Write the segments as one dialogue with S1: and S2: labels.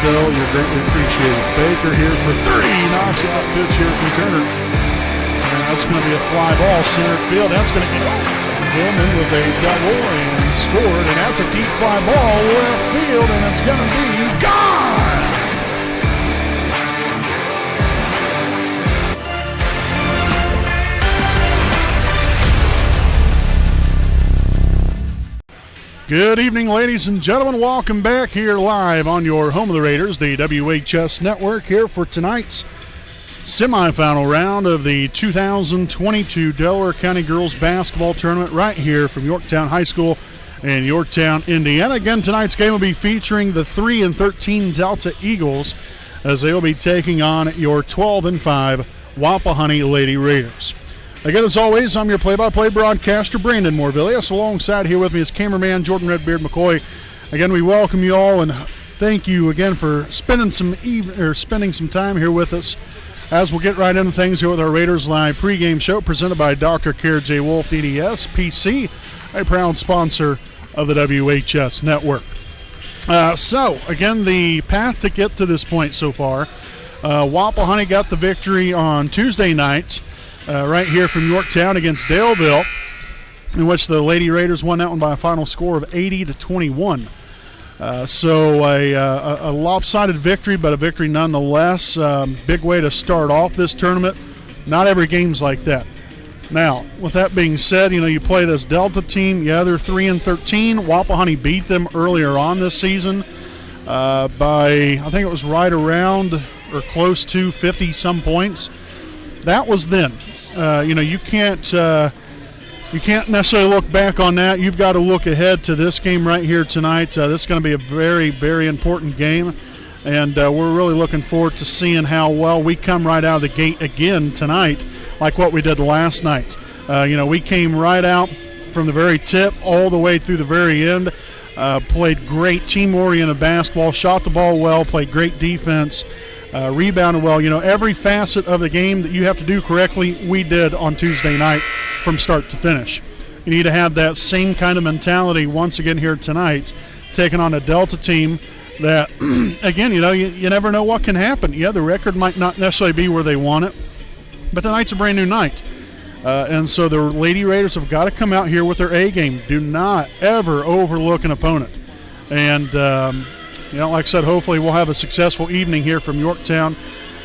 S1: Phil. You're greatly appreciated. Baker here for three. Knocks out pitch here from Turner. And that's going to be a fly ball center field. That's going to get Hillman with a double and scored. And that's a deep fly ball left field. And it's going to be gone. Good evening, ladies and gentlemen. Welcome back here live on your home of the Raiders, the WHS Network, here for tonight's semifinal round of the 2022 Delaware County Girls Basketball Tournament right here from Yorktown High School in Yorktown, Indiana. Again, tonight's game will be featuring the 3-13 Delta Eagles as they will be taking on your 12-5 Wapahani Lady Raiders. Again, as always, I'm your play-by-play broadcaster, Brandon Morvillius. Alongside here with me is cameraman Jordan Redbeard McCoy. Again, we welcome you all and thank you again for spending some time here with us as we'll get right into things here with our Raiders Live pregame show presented by Dr. Care J. Wolf, DDS, PC, a proud sponsor of the WHS Network. So, again, the path to get to this point so far, Wapahani got the victory on Tuesday night, right here from Yorktown against Daleville, in which the Lady Raiders won that one by a final score of 80-21. So a lopsided victory, but a victory nonetheless. Big way to start off this tournament. Not every game's like that. Now, with that being said, you play this Delta team. Yeah, they're 3-13. Wapahani beat them earlier on this season by, I think it was right around or close to 50-some points. That was then. You can't necessarily look back on that. You've got to look ahead to this game right here tonight. This is going to be a very, very important game, and we're really looking forward to seeing how well we come right out of the gate again tonight, like what we did last night. We came right out from the very tip all the way through the very end, played great team-oriented basketball, shot the ball well, played great defense, rebounded well. Every facet of the game that you have to do correctly, we did on Tuesday night from start to finish. You need to have that same kind of mentality once again here tonight, taking on a Delta team that, again, you never know what can happen. Yeah, the record might not necessarily be where they want it, but tonight's a brand new night. And so the Lady Raiders have got to come out here with their A game. Do not ever overlook an opponent. And, like I said, hopefully we'll have a successful evening here from Yorktown.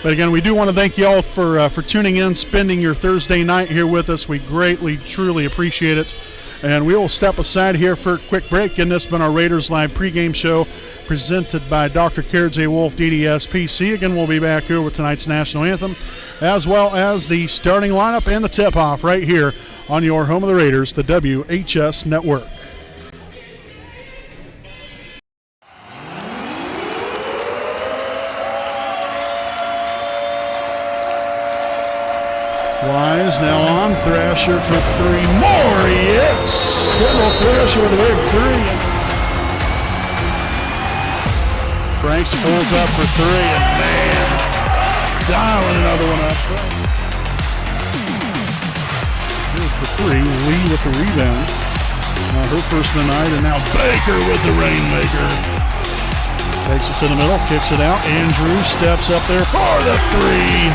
S1: But again, we do want to thank you all for tuning in, spending your Thursday night here with us. We greatly, truly appreciate it. And we will step aside here for a quick break. And this has been our Raiders Live pregame show presented by Dr. Care J. Wolf, DDS, PC. Again, we'll be back here with tonight's national anthem, as well as the starting lineup and the tip-off right here on your home of the Raiders, the WHS Network. Wise now on Thrasher for three more. Yes! Kendall Thrasher with a big three. Franks pulls up for three, and man, dialing another one up. Here's for three. Lee with the rebound. Her first of the night, and now Baker with the rainmaker. Takes it to the middle, kicks it out. Andrew steps up there for the three.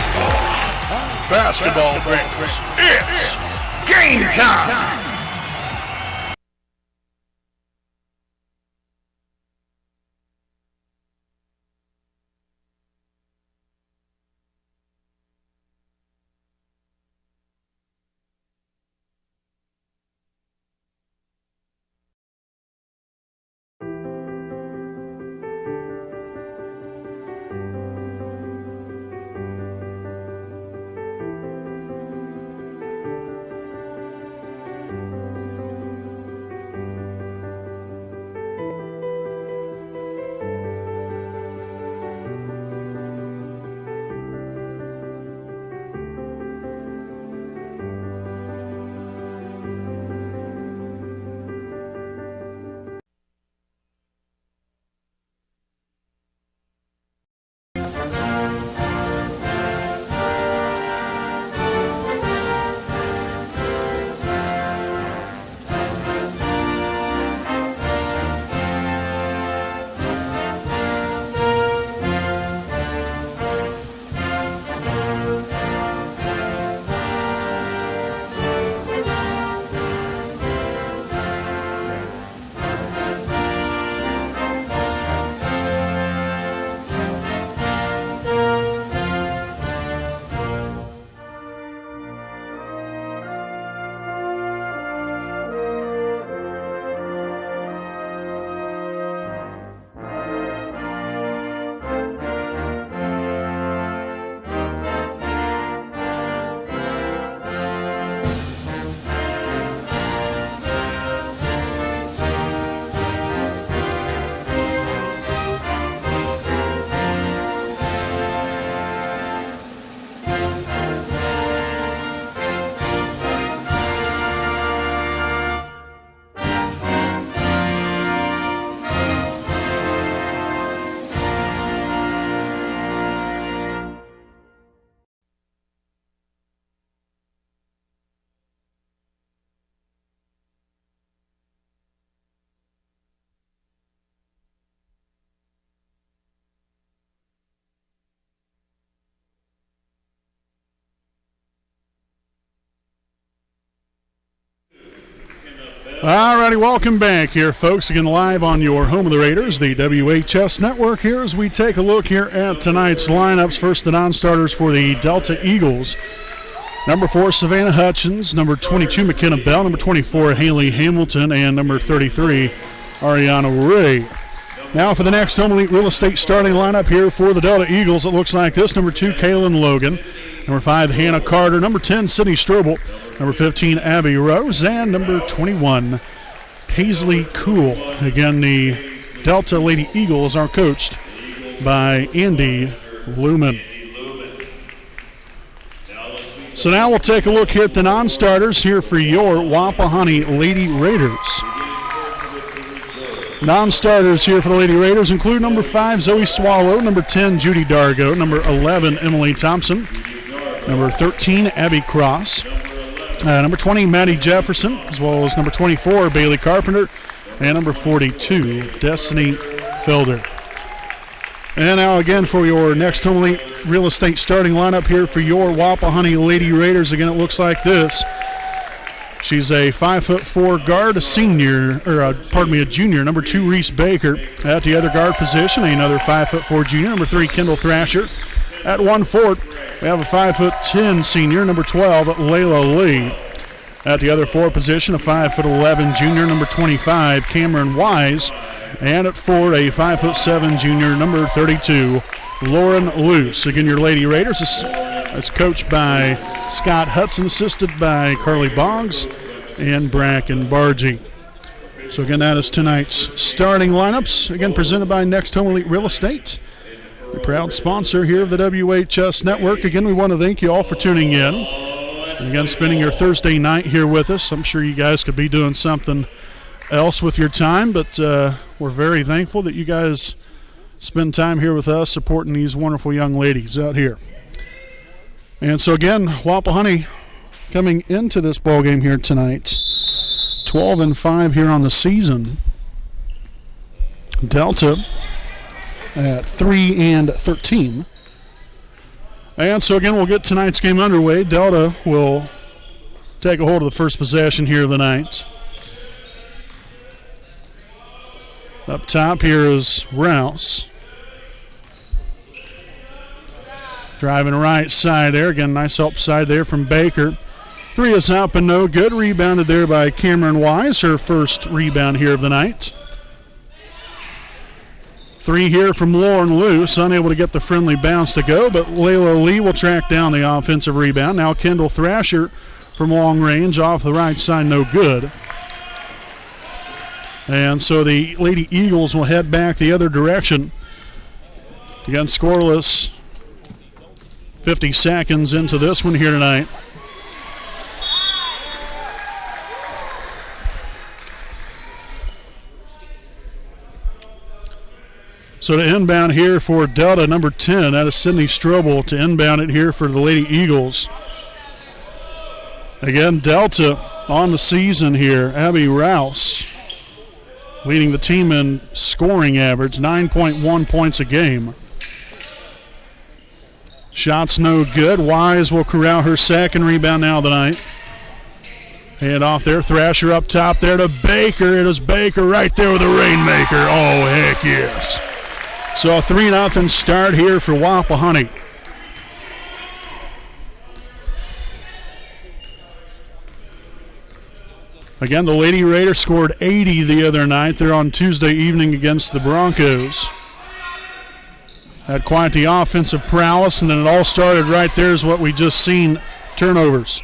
S1: Basketball fans, it's game time! Alrighty, welcome back here, folks. Again, live on your home of the Raiders, the WHS Network here, as we take a look here at tonight's lineups. First, the non-starters for the Delta Eagles. Number 4, Savannah Hutchins. Number 22, McKenna Bell. Number 24, Haley Hamilton. And number 33, Ariana Ray. Now for the next Home Elite Real Estate starting lineup here for the Delta Eagles, it looks like this. Number 2, Kaylin Logan. Number 5, Hannah Carter. Number 10, Sydney Strobel. Number 15, Abby Rose. And number 21, Paisley Cool. Again, the Delta Lady Eagles are coached by Andy Lumen. So now we'll take a look here at the non-starters here for your Wapahani Lady Raiders. Non-starters here for the Lady Raiders include number 5, Zoe Swallow. Number 10, Judy Dargo. Number 11, Emily Thompson. Number 13, Abby Cross. Number 20, Maddie Jefferson, as well as number 24, Bailey Carpenter, and number 42, Destiny Felder. And now again for your next Home Elite Real Estate starting lineup here for your Wapahani Lady Raiders. Again, it looks like this. She's a 5'4" guard, a junior. Number 2, Reese Baker at the other guard position. Another 5'4" junior. Number 3, Kendall Thrasher. At 1-4, we have a 5'10" senior, number 12, Layla Lee. At the other 4 position, a 5'11" junior, number 25, Cameron Wise. And at 4, a 5'7" junior, number 32, Lauren Luce. Again, your Lady Raiders is coached by Scott Hudson, assisted by Carly Boggs and Bracken Bargy. So again, that is tonight's starting lineups. Again, presented by Next Home Elite Real Estate, a proud sponsor here of the WHS Network. Again, we want to thank you all for tuning in. And again, spending your Thursday night here with us. I'm sure you guys could be doing something else with your time, but we're very thankful that you guys spend time here with us supporting these wonderful young ladies out here. And so again, Wapahani coming into this ball game here tonight, 12-5 here on the season. Delta at 3-13. And so again, we'll get tonight's game underway. Delta will take a hold of the first possession here of the night. Up top here is Rouse. Driving right side there. Again, nice help side there from Baker. 3 is up and no good. Rebounded there by Cameron Wise, her first rebound here of the night. 3 here from Lauren Luce, unable to get the friendly bounce to go, but Layla Lee will track down the offensive rebound. Now Kendall Thrasher from long range off the right side, no good. And so the Lady Eagles will head back the other direction. Again, scoreless. 50 seconds into this one here tonight. So to inbound here for Delta, number 10, that is Sydney Strobel to inbound it here for the Lady Eagles. Again, Delta on the season here. Abby Rouse leading the team in scoring average, 9.1 points a game. Shots no good. Wise will corral her second rebound now tonight. Hand off there. Thrasher up top there to Baker. It is Baker right there with a rainmaker. Oh, heck yes. So a 3-0 start here for Wapahani. Again, the Lady Raiders scored 80 the other night. They're on Tuesday evening against the Broncos. Had quite the offensive prowess, and then it all started right there is what we just seen, turnovers.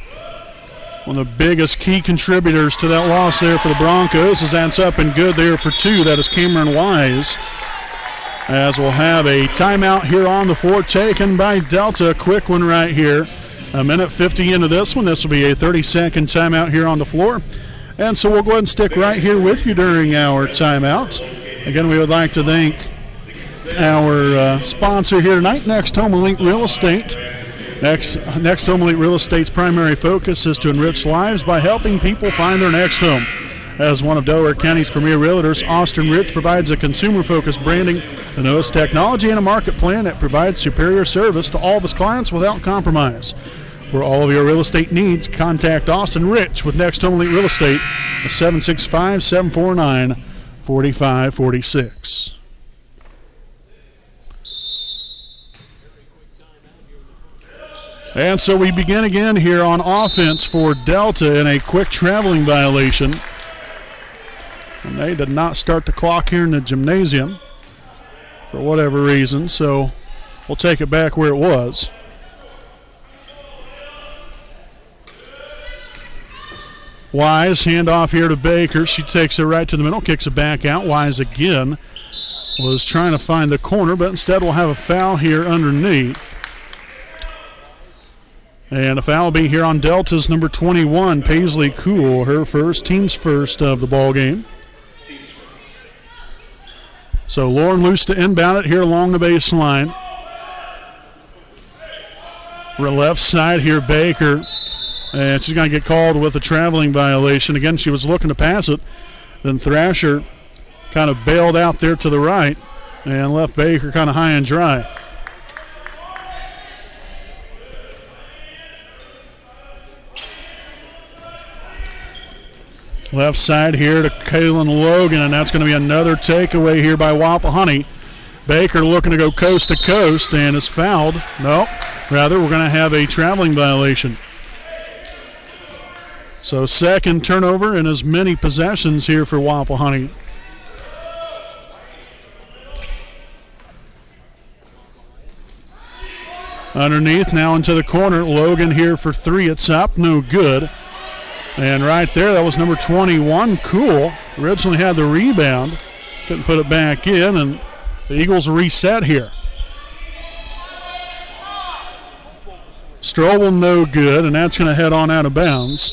S1: One of the biggest key contributors to that loss there for the Broncos is that's up and good there for 2. That is Cameron Wise. As we'll have a timeout here on the floor taken by Delta. Quick one right here. A minute 50 into this one. This will be a 30-second timeout here on the floor. And so we'll go ahead and stick right here with you during our timeout. Again, we would like to thank our sponsor here tonight, Next Home Elite Real Estate. Next Home Elite Real Estate's primary focus is to enrich lives by helping people find their next home. As one of Delaware County's premier realtors, Austin Rich provides a consumer-focused branding, the newest technology, and a market plan that provides superior service to all of his clients without compromise. For all of your real estate needs, contact Austin Rich with Next Home Elite Real Estate at 765-749-4546. And so we begin again here on offense for Delta in a quick traveling violation. And they did not start the clock here in the gymnasium for whatever reason, so we'll take it back where it was. Wise, handoff here to Baker. She takes it right to the middle, kicks it back out. Wise again was trying to find the corner, but instead we'll have a foul here underneath. And a foul will be here on Delta's number 21, Paisley Cool, her first, team's first of the ball game. So Lauren Luce to inbound it here along the baseline. We're left side here, Baker. And she's going to get called with a traveling violation. Again, she was looking to pass it. Then Thrasher kind of bailed out there to the right and left Baker kind of high and dry. Left side here to Kaylin Logan, and that's going to be another takeaway here by Wapahani. Baker looking to go coast to coast and is fouled. No, rather we're going to have a traveling violation. So second turnover in as many possessions here for Wapahani. Underneath now into the corner. Logan here for three. It's up. No good. And right there, that was number 21, Cool. Originally had the rebound. Couldn't put it back in, and the Eagles reset here. Strobel no good, and that's going to head on out of bounds.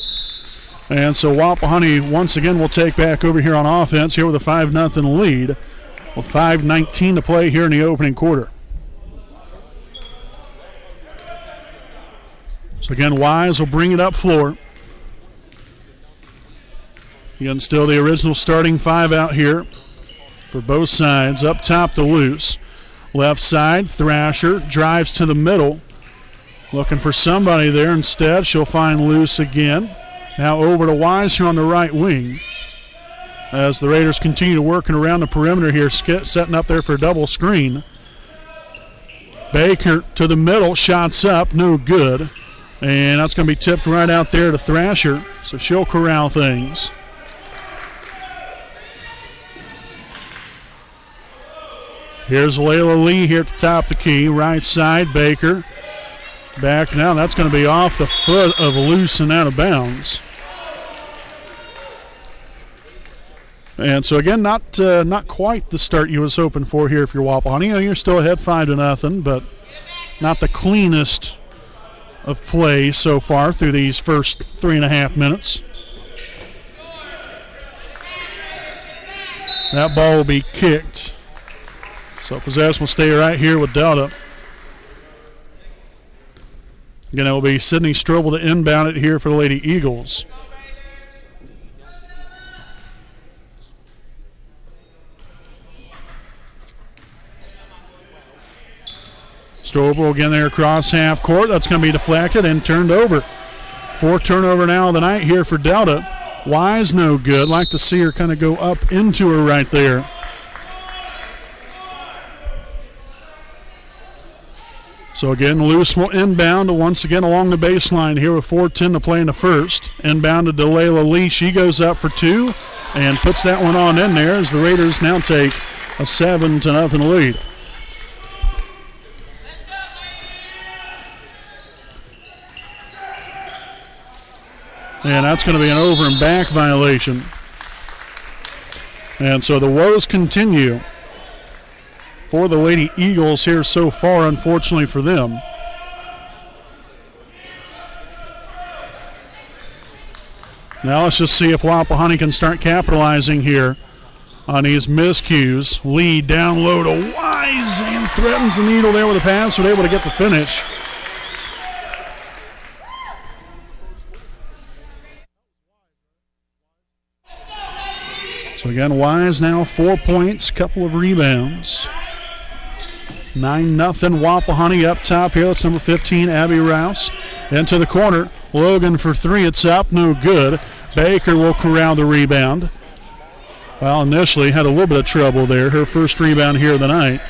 S1: And so Wapahani once again will take back over here on offense here with a 5-0 lead. With 5:19 to play here in the opening quarter. So again, Wise will bring it up floor. Again, still the original starting five out here for both sides. Up top to Luce. Left side, Thrasher drives to the middle. Looking for somebody there. Instead, she'll find Luce again. Now over to Wise here on the right wing. As the Raiders continue working around the perimeter here, setting up there for a double screen. Baker to the middle, shots up, no good. And that's going to be tipped right out there to Thrasher, so she'll corral things. Here's Layla Lee here at the top of the key. Right side, Baker. Back now. That's going to be off the foot of Luce and out of bounds. And so again, not quite the start you was hoping for here if you're Wapahani. You know, you're still ahead 5-0, but not the cleanest of play so far through these first 3.5 minutes. That ball will be kicked. So possession will stay right here with Delta. Again, it will be Sydney Strobel to inbound it here for the Lady Eagles. Strobel again there across half court. That's going to be deflected and turned over. Fourth turnover now of the night here for Delta. Wise no good. Like to see her kind of go up into her right there. So again, Luce will inbound once again along the baseline here with 4:10 to play in the first. Inbounded to Layla Lee. She goes up for two and puts that one on in there as the Raiders now take a 7-0 lead. And that's going to be an over and back violation. And so the woes continue for the Lady Eagles here so far, unfortunately for them. Now let's just see if Wapahani can start capitalizing here on these miscues. Lee down low to Wise and threatens the needle there with a pass, but able to get the finish. So again, Wise now 4 points, couple of rebounds. 9-0 Wapahani up top here. That's number 15, Abby Rouse. Into the corner. Logan for three. It's up. No good. Baker will corral the rebound. Well, initially had a little bit of trouble there. Her first rebound here of the night.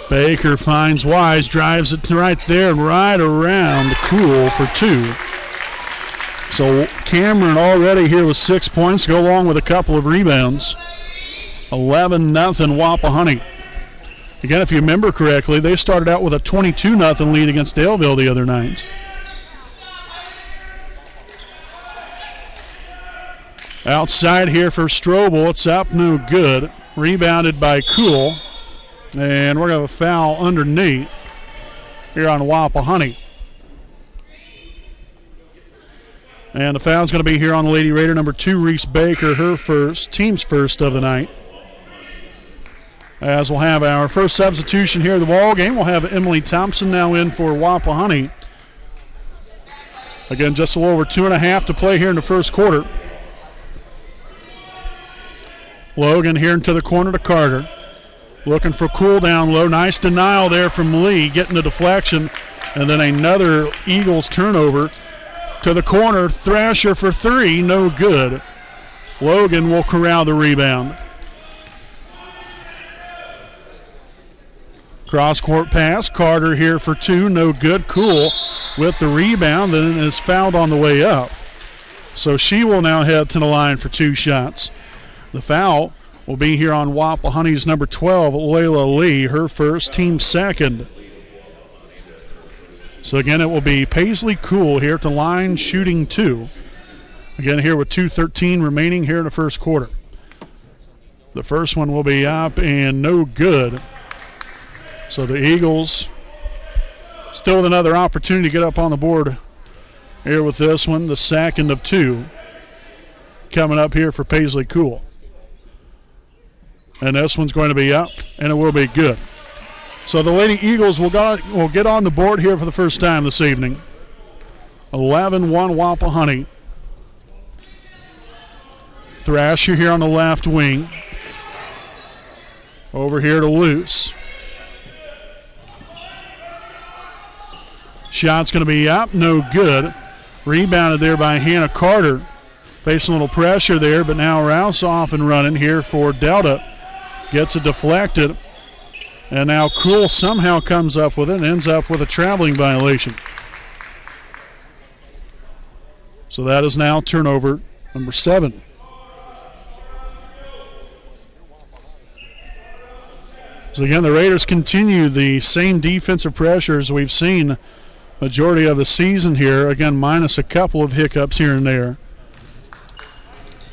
S1: Baker finds Wise, drives it right there and right around Cool for two. So Cameron already here with 6 points, go along with a couple of rebounds. 11-0 Wapahani. Again, if you remember correctly, they started out with a 22-0 lead against Daleville the other night. Outside here for Strobel. It's up, no good. Rebounded by Cool. And we're going to have a foul underneath here on Wapahani. And the foul's going to be here on the Lady Raider, number 2, Reese Baker, her first, team's first of the night. As we'll have our first substitution here of the ball game, we'll have Emily Thompson now in for Wapahani. Again, just a little over 2.5 to play here in the first quarter. Logan here into the corner to Carter. Looking for Cool down low. Nice denial there from Lee, getting the deflection. And then another Eagles turnover to the corner. Thrasher for three, no good. Logan will corral the rebound. Cross-court pass. Carter here for two, no good. Cool with the rebound and is fouled on the way up. So she will now head to the line for two shots. The foul will be here on Wapahani's number 12, Layla Lee, her first, team second. So again, it will be Paisley Cool here at the line shooting two. Again, here with 2:13 remaining here in the first quarter. The first one will be up and no good. So the Eagles still with another opportunity to get up on the board here with this one, the second of two coming up here for Paisley Cool. And this one's going to be up, and it will be good. So the Lady Eagles will get on the board here for the first time this evening. 11-1 Wapahani. Thrasher here on the left wing. Over here to Luce. Shot's going to be up, no good. Rebounded there by Hannah Carter. Facing a little pressure there, but now Rouse off and running here for Delta. Gets it deflected. And now Cool somehow comes up with it and ends up with a traveling violation. So that is now turnover number 7. So again, the Raiders continue the same defensive pressures we've seen majority of the season here. Again, minus a couple of hiccups here and there.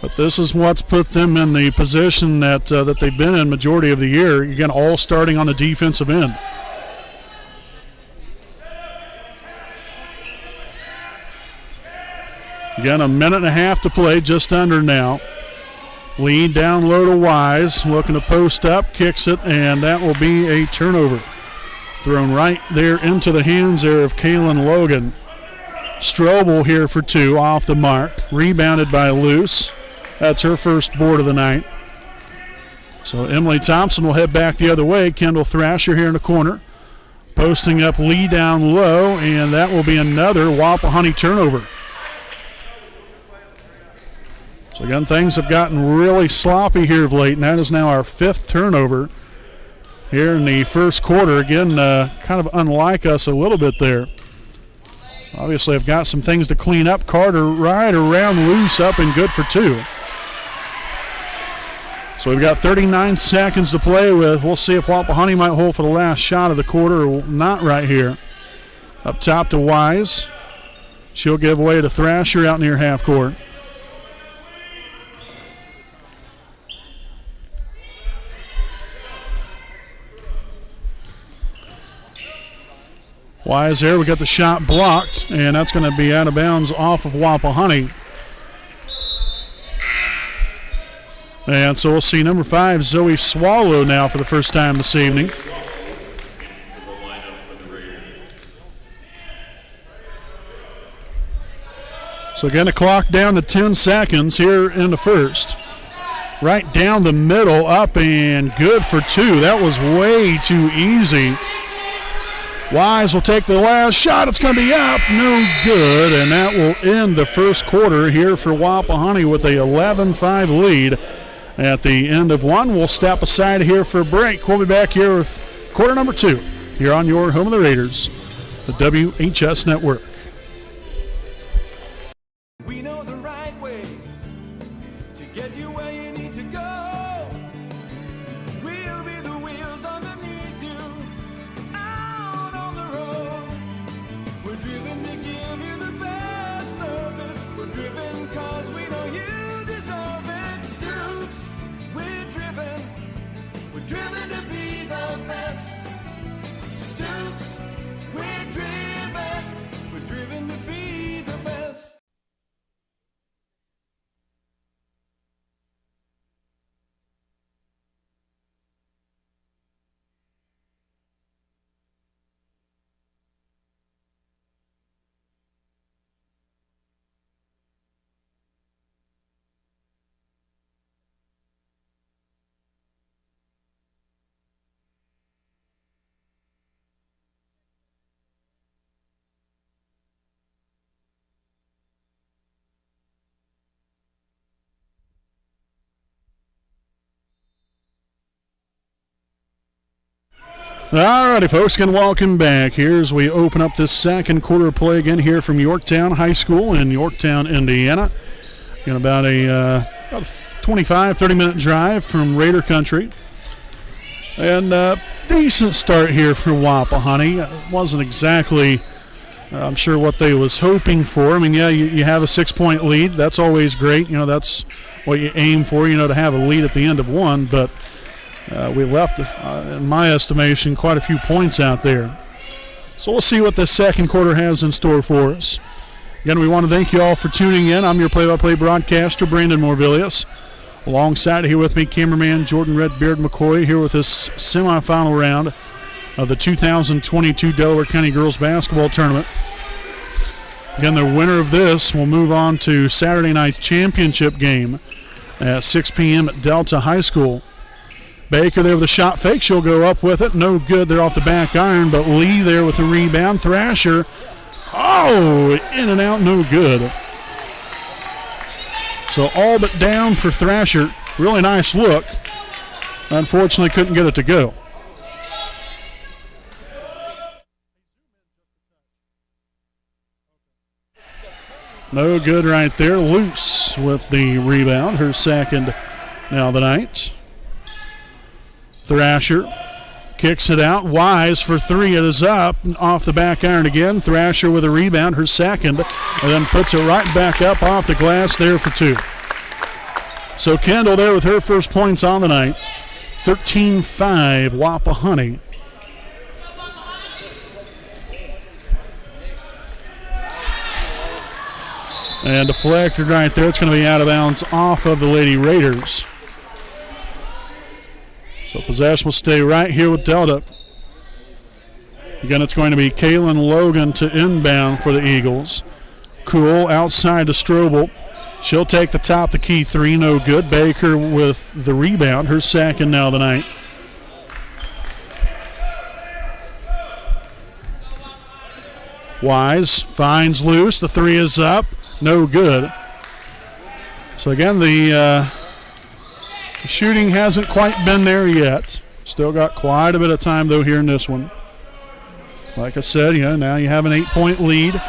S1: But this is what's put them in the position that they've been in majority of the year. Again, all starting on the defensive end. Again, a minute and a half to play, just under now. Lead down low to Wise, looking to post up, kicks it, and that will be a turnover. Thrown right there into the hands there of Kaylin Logan. Strobel here for two, off the mark. Rebounded by Luce. That's her first board of the night. So Emily Thompson will head back the other way. Kendall Thrasher here in the corner. Posting up Lee down low, and that will be another Wapahani turnover. So again, things have gotten really sloppy here of late, and that is now our 5th turnover here in the first quarter. Again, kind of unlike us a little bit there. Obviously, I've got some things to clean up. Carter right around Loose, up and good for two. So we've got 39 seconds to play with. We'll see if Wapahani might hold for the last shot of the quarter or not right here. Up top to Wise. She'll give way to Thrasher out near half court. Wise there. We got the shot blocked, and that's going to be out of bounds off of Wapahani. And so we'll see number 5, Zoe Swallow, now for the first time this evening. So again, the clock down to 10 seconds here in the first. right down the middle, up and good for two. That was way too easy. Wise will take the last shot. It's going to be up. No good. And that will end the first quarter here for Wapahani with a 11-5 lead at the end of one. We'll step aside here for a break. We'll be back here with quarter number two here on your home of the Raiders, the WHS Network.
S2: We know the right way to get you where you need to go. We'll be the wheels underneath you out on the road. We're driven to give you the best service. We're driven cause we know you deserve it. Stoops, we're driven to be the best. Stoops, we're driven to be the best.
S1: All righty, folks, and welcome back. Here as we open up this second quarter of play again here from Yorktown High School in Yorktown, Indiana. Got about a 25, 30-minute drive from Raider Country. And decent start here for Wapahani. It wasn't exactly, I'm sure, what they was hoping for. I mean, yeah, you have a 6-point lead. That's always great. That's what you aim for, to have a lead at the end of one. But we left, in my estimation, quite a few points out there. So we'll see what the second quarter has in store for us. Again, we want to thank you all for tuning in. I'm your play-by-play broadcaster, Brandon Morvillius. Alongside here with me, cameraman Jordan Redbeard McCoy, here with this semifinal round of the 2022 Delaware County Girls Basketball Tournament. Again, the winner of this will move on to Saturday night's championship game at 6 p.m. at Delta High School. Baker there with a shot fake. She'll go up with it. No good there off the back iron, but Lee there with the rebound. Thrasher. Oh, in and out, no good. So all but down for Thrasher. Really nice look. Unfortunately, couldn't get it to go. No good right there. Luce with the rebound. Her second now of the night. Thrasher kicks it out. Wise for three. It is up. Off the back iron again. Thrasher with a rebound, her second, and then puts it right back up off the glass there for two. So Kendall there with her first points on the night. 13-5 Wapahani. And deflected right there. It's going to be out of bounds off of the Lady Raiders. So possession will stay right here with Delta. Again, it's going to be Kaylin Logan to inbound for the Eagles. Cool outside to Strobel. She'll take the top of the key three, no good. Baker with the rebound, her second now of the night. Wise finds Luce. The three is up, no good. So again, the shooting hasn't quite been there yet. Still got quite a bit of time, though, here in this one. Like I said, now you have an 8-point lead.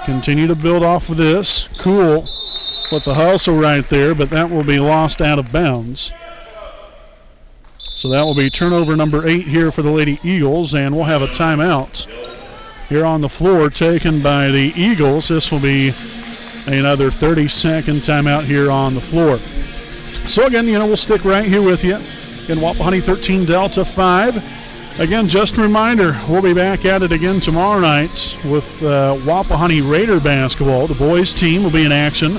S1: Continue to build off of this. Cool with the hustle right there, but that will be lost out of bounds. So that will be turnover number 8 here for the Lady Eagles, and we'll have a timeout here on the floor taken by the Eagles. This will be another 30-second timeout here on the floor. So again, we'll stick right here with you. In Wapahani 13, Delta 5. Again, just a reminder, we'll be back at it again tomorrow night with Wapahani Raider basketball. The boys team will be in action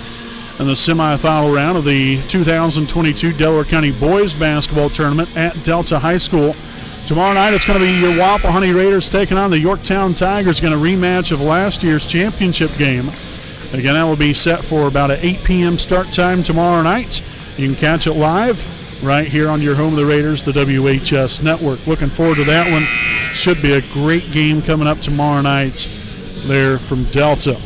S1: in the semifinal round of the 2022 Delaware County Boys Basketball Tournament at Delta High School. Tomorrow night, it's going to be your Wapahani Raiders taking on the Yorktown Tigers, going to rematch of last year's championship game. Again, that will be set for about an 8 p.m. start time tomorrow night. You can catch it live right here on your home of the Raiders, the WHS Network. Looking forward to that one. Should be a great game coming up tomorrow night there from Delta.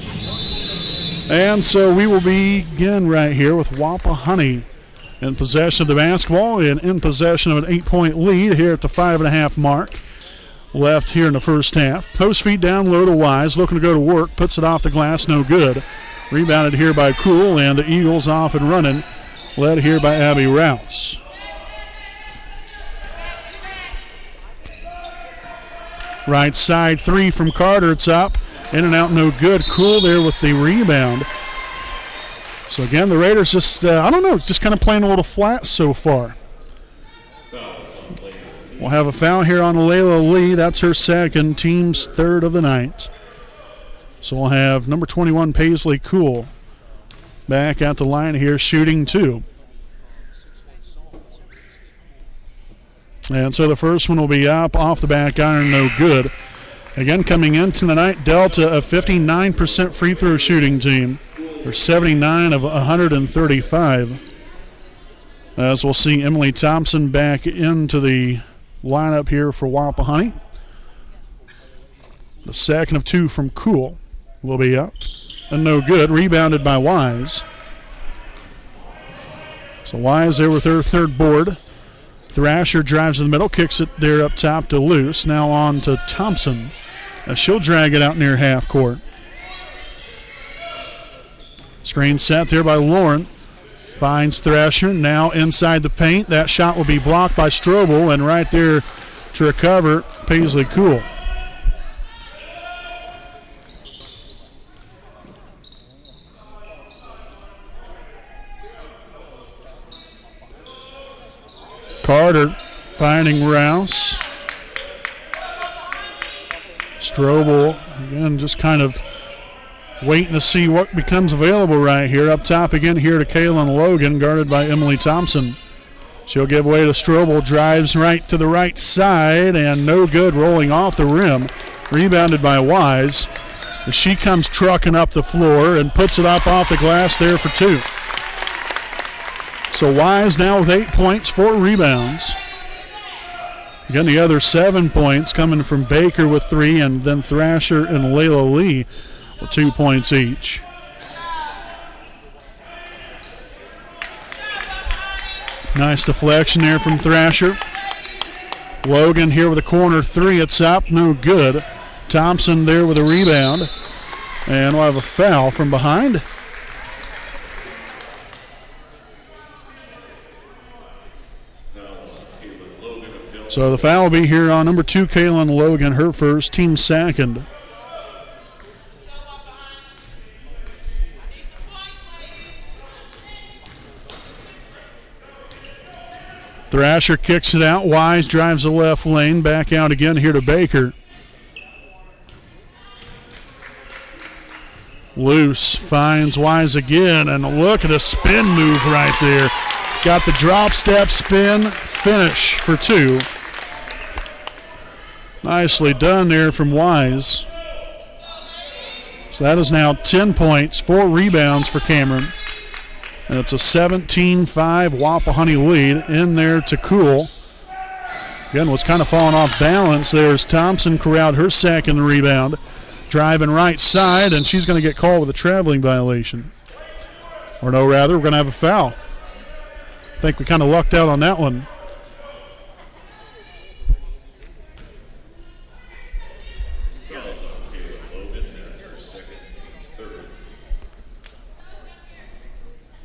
S1: And so we will begin right here with Wapahani in possession of the basketball and in possession of an 8-point lead here at the 5.5 mark. Left here in the first half. Post feed down low to Wise, looking to go to work, puts it off the glass, no good. Rebounded here by Cool, and the Eagles off and running, led here by Abby Rouse. Right side three from Carter, it's up. In and out, no good. Cool there with the rebound. So again, the Raiders just, I don't know, just kind of playing a little flat so far. We'll have a foul here on Layla Lee. That's her second, team's third of the night. So we'll have number 21, Paisley Cool, back at the line here, shooting 2. And so the first one will be up, off the back iron, no good. Again, coming into the night, Delta, a 59% free throw shooting team. They're 79 of 135. As we'll see Emily Thompson back into the lineup here for Wapahani. The second of 2 from Cool will be up. And no good. Rebounded by Wise. So Wise there with her third board. Thrasher drives in the middle, kicks it there up top to Luce. Now on to Thompson. She'll drag it out near half court. Screen set there by Lauren. Finds Thrasher, now inside the paint. That shot will be blocked by Strobel, and right there to recover, Paisley Cool. Carter finding Rouse. Strobel, again, just kind of waiting to see what becomes available right here. Up top again here to Kaylin Logan, guarded by Emily Thompson. She'll give way to Strobel, drives right to the right side, and no good, rolling off the rim. Rebounded by Wise. She comes trucking up the floor and puts it up off the glass there for 2. So Wise now with 8 points, 4 rebounds. Again, the other 7 points coming from Baker with 3, and then Thrasher and Layla Lee with 2 points each. Nice deflection there from Thrasher. Logan here with a corner 3. It's up, no good. Thompson there with a rebound. And we'll have a foul from behind. So the foul will be here on number 2, Kaylin Logan, her first, team second. Thrasher kicks it out. Wise drives the left lane. Back out again here to Baker. Loose finds Wise again, and look at a spin move right there. Got the drop step spin finish for 2. Nicely done there from Wise. So that is now 10 points, 4 rebounds for Cameron. And it's a 17-5 Wapahani lead. In there to Cool. Again, what's kind of falling off balance there is Thompson corralled her second rebound. Driving right side, and she's going to get called with a traveling violation. Or no, rather, we're going to have a foul. I think we kind of lucked out on that one.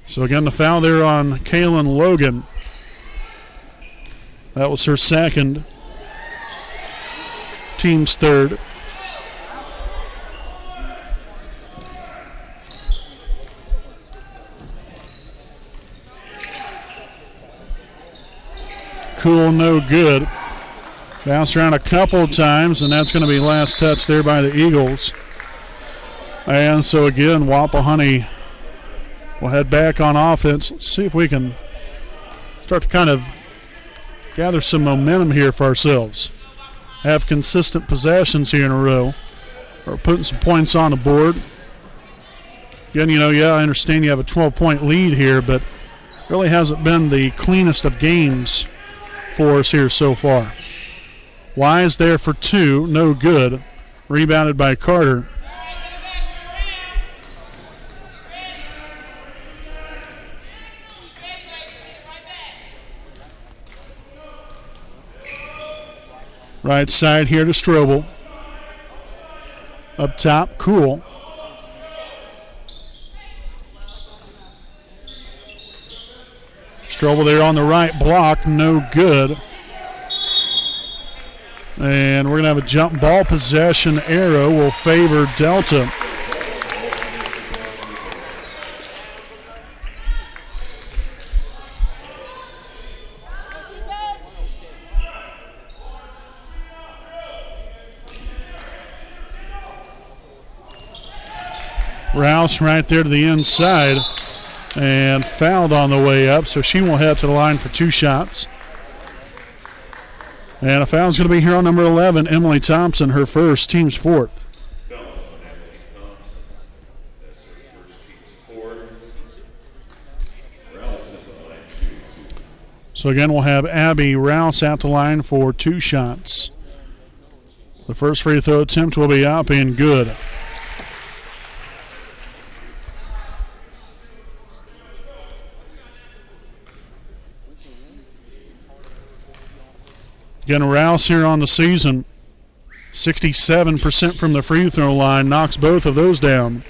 S1: So again, the foul there on Kaylin Logan. That was her second. Team's third. Cool, no good. Bounced around a couple of times, and that's going to be last touch there by the Eagles. And so again, Wapahani will head back on offense. Let's see if we can start to kind of gather some momentum here for ourselves. Have consistent possessions here in a row. Or putting some points on the board. Again, I understand you have a 12-point lead here, but Really hasn't been the cleanest of games for us here so far. Wise there for two, no good. Rebounded by Carter. Right side here to Strobel. Up top, Cool. Strobel there on the right block, no good. And we're going to have a jump ball possession arrow will favor Delta. Rouse right there to the inside and fouled on the way up, so she will head to the line for two shots. And a foul's going to be here on number 11, Emily Thompson, her first, team's fourth. So again, we'll have Abby Rouse out the line for two shots. The first free throw attempt will be up and good. Again, Rouse here on the season, 67% from the free throw line, knocks both of those down.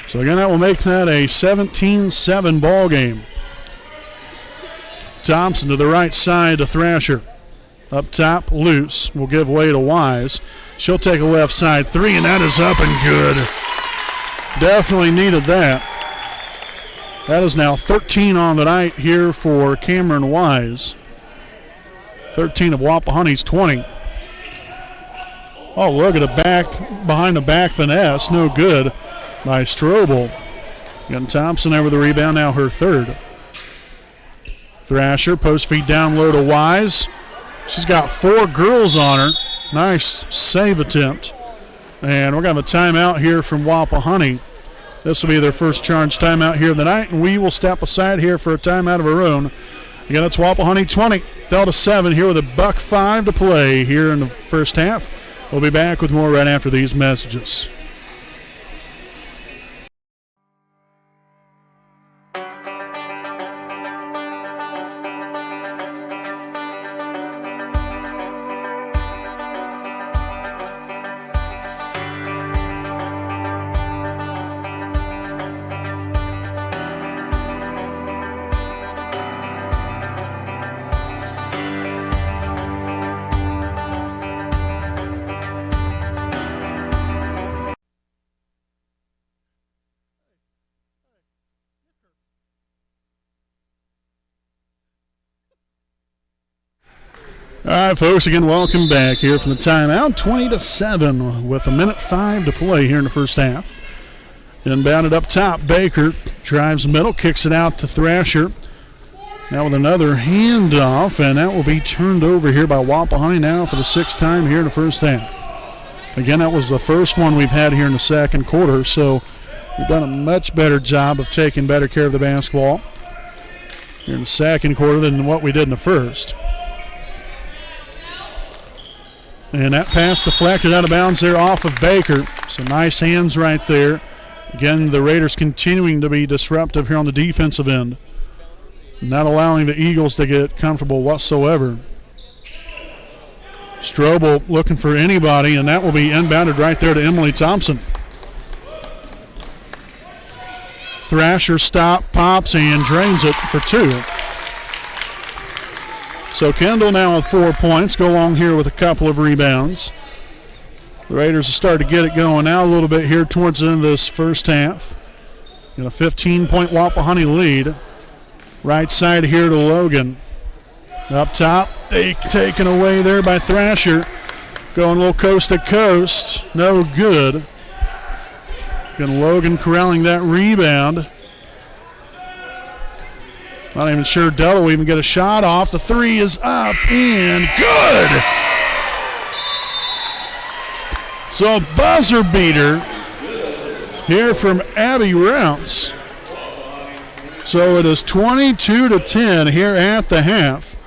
S1: So again, that will make that a 17-7 ball game. Thompson to the right side to Thrasher. Up top, loose, will give way to Wise. She'll take a left side three, and that is up and good. Definitely needed that. That is now 13 on the night here for Cameron Wise. 13 of Wapahani's 20. Oh, look at a behind the back finesse. No good by Strobel. Again, Thompson over the rebound, now her third. Thrasher, post feed down low to Wise. She's got four girls on her. Nice save attempt. And we're going to have a timeout here from Wapahani. This will be their first charge timeout here of the night, and we will step aside here for a timeout of our own. Again, it's Wapahani 20, Delta 7 here with $1:05 to play here in the first half. We'll be back with more right after these messages. All right, folks, again, welcome back here from the timeout. 20-7 with $1:05 to play here in the first half. Inbounded up top, Baker drives the middle, kicks it out to Thrasher. Now with another handoff, and that will be turned over here by Wapahani now for the sixth time here in the first half. Again, that was the first one we've had here in the second quarter, so we've done a much better job of taking better care of the basketball here in the second quarter than what we did in the first. And that pass deflected out of bounds there off of Baker. Some nice hands right there. Again, the Raiders continuing to be disruptive here on the defensive end. Not allowing the Eagles to get comfortable whatsoever. Strobel looking for anybody, and that will be inbounded right there to Emily Thompson. Thrasher stop, pops, and drains it for two. So Kendall now with 4 points, go along here with a couple of rebounds. The Raiders have started to get it going now a little bit here towards the end of this first half. In a 15-point Wapahani lead. Right side here to Logan. Up top, taken away there by Thrasher. Going a little coast to coast, no good. Again, Logan corralling that rebound. Not even sure Delaware will even get a shot off. The three is up and good. So a buzzer beater here from Abby Rounce. So it is 22-10 here at the half.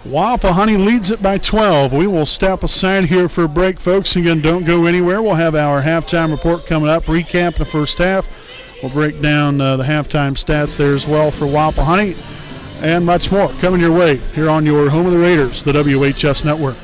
S1: Wapahani leads it by 12. We will step aside here for a break, folks. Again, don't go anywhere. We'll have our halftime report coming up, recap the first half. We'll break down the halftime stats there as well for Wapahani and much more coming your way here on your home of the Raiders, the WHS Network.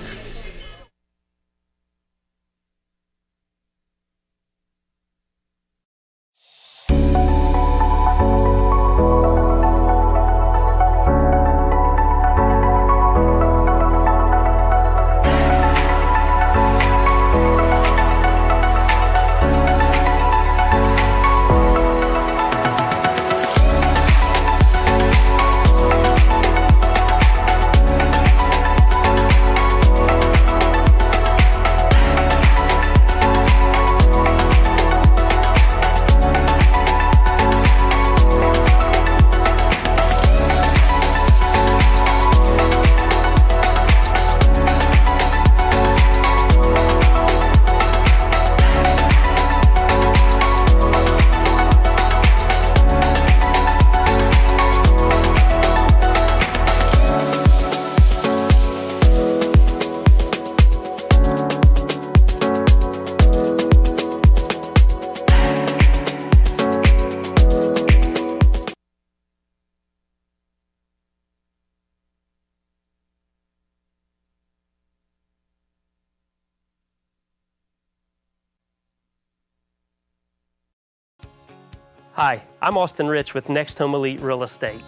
S3: Hi, I'm Austin Rich with Next Home Elite Real Estate.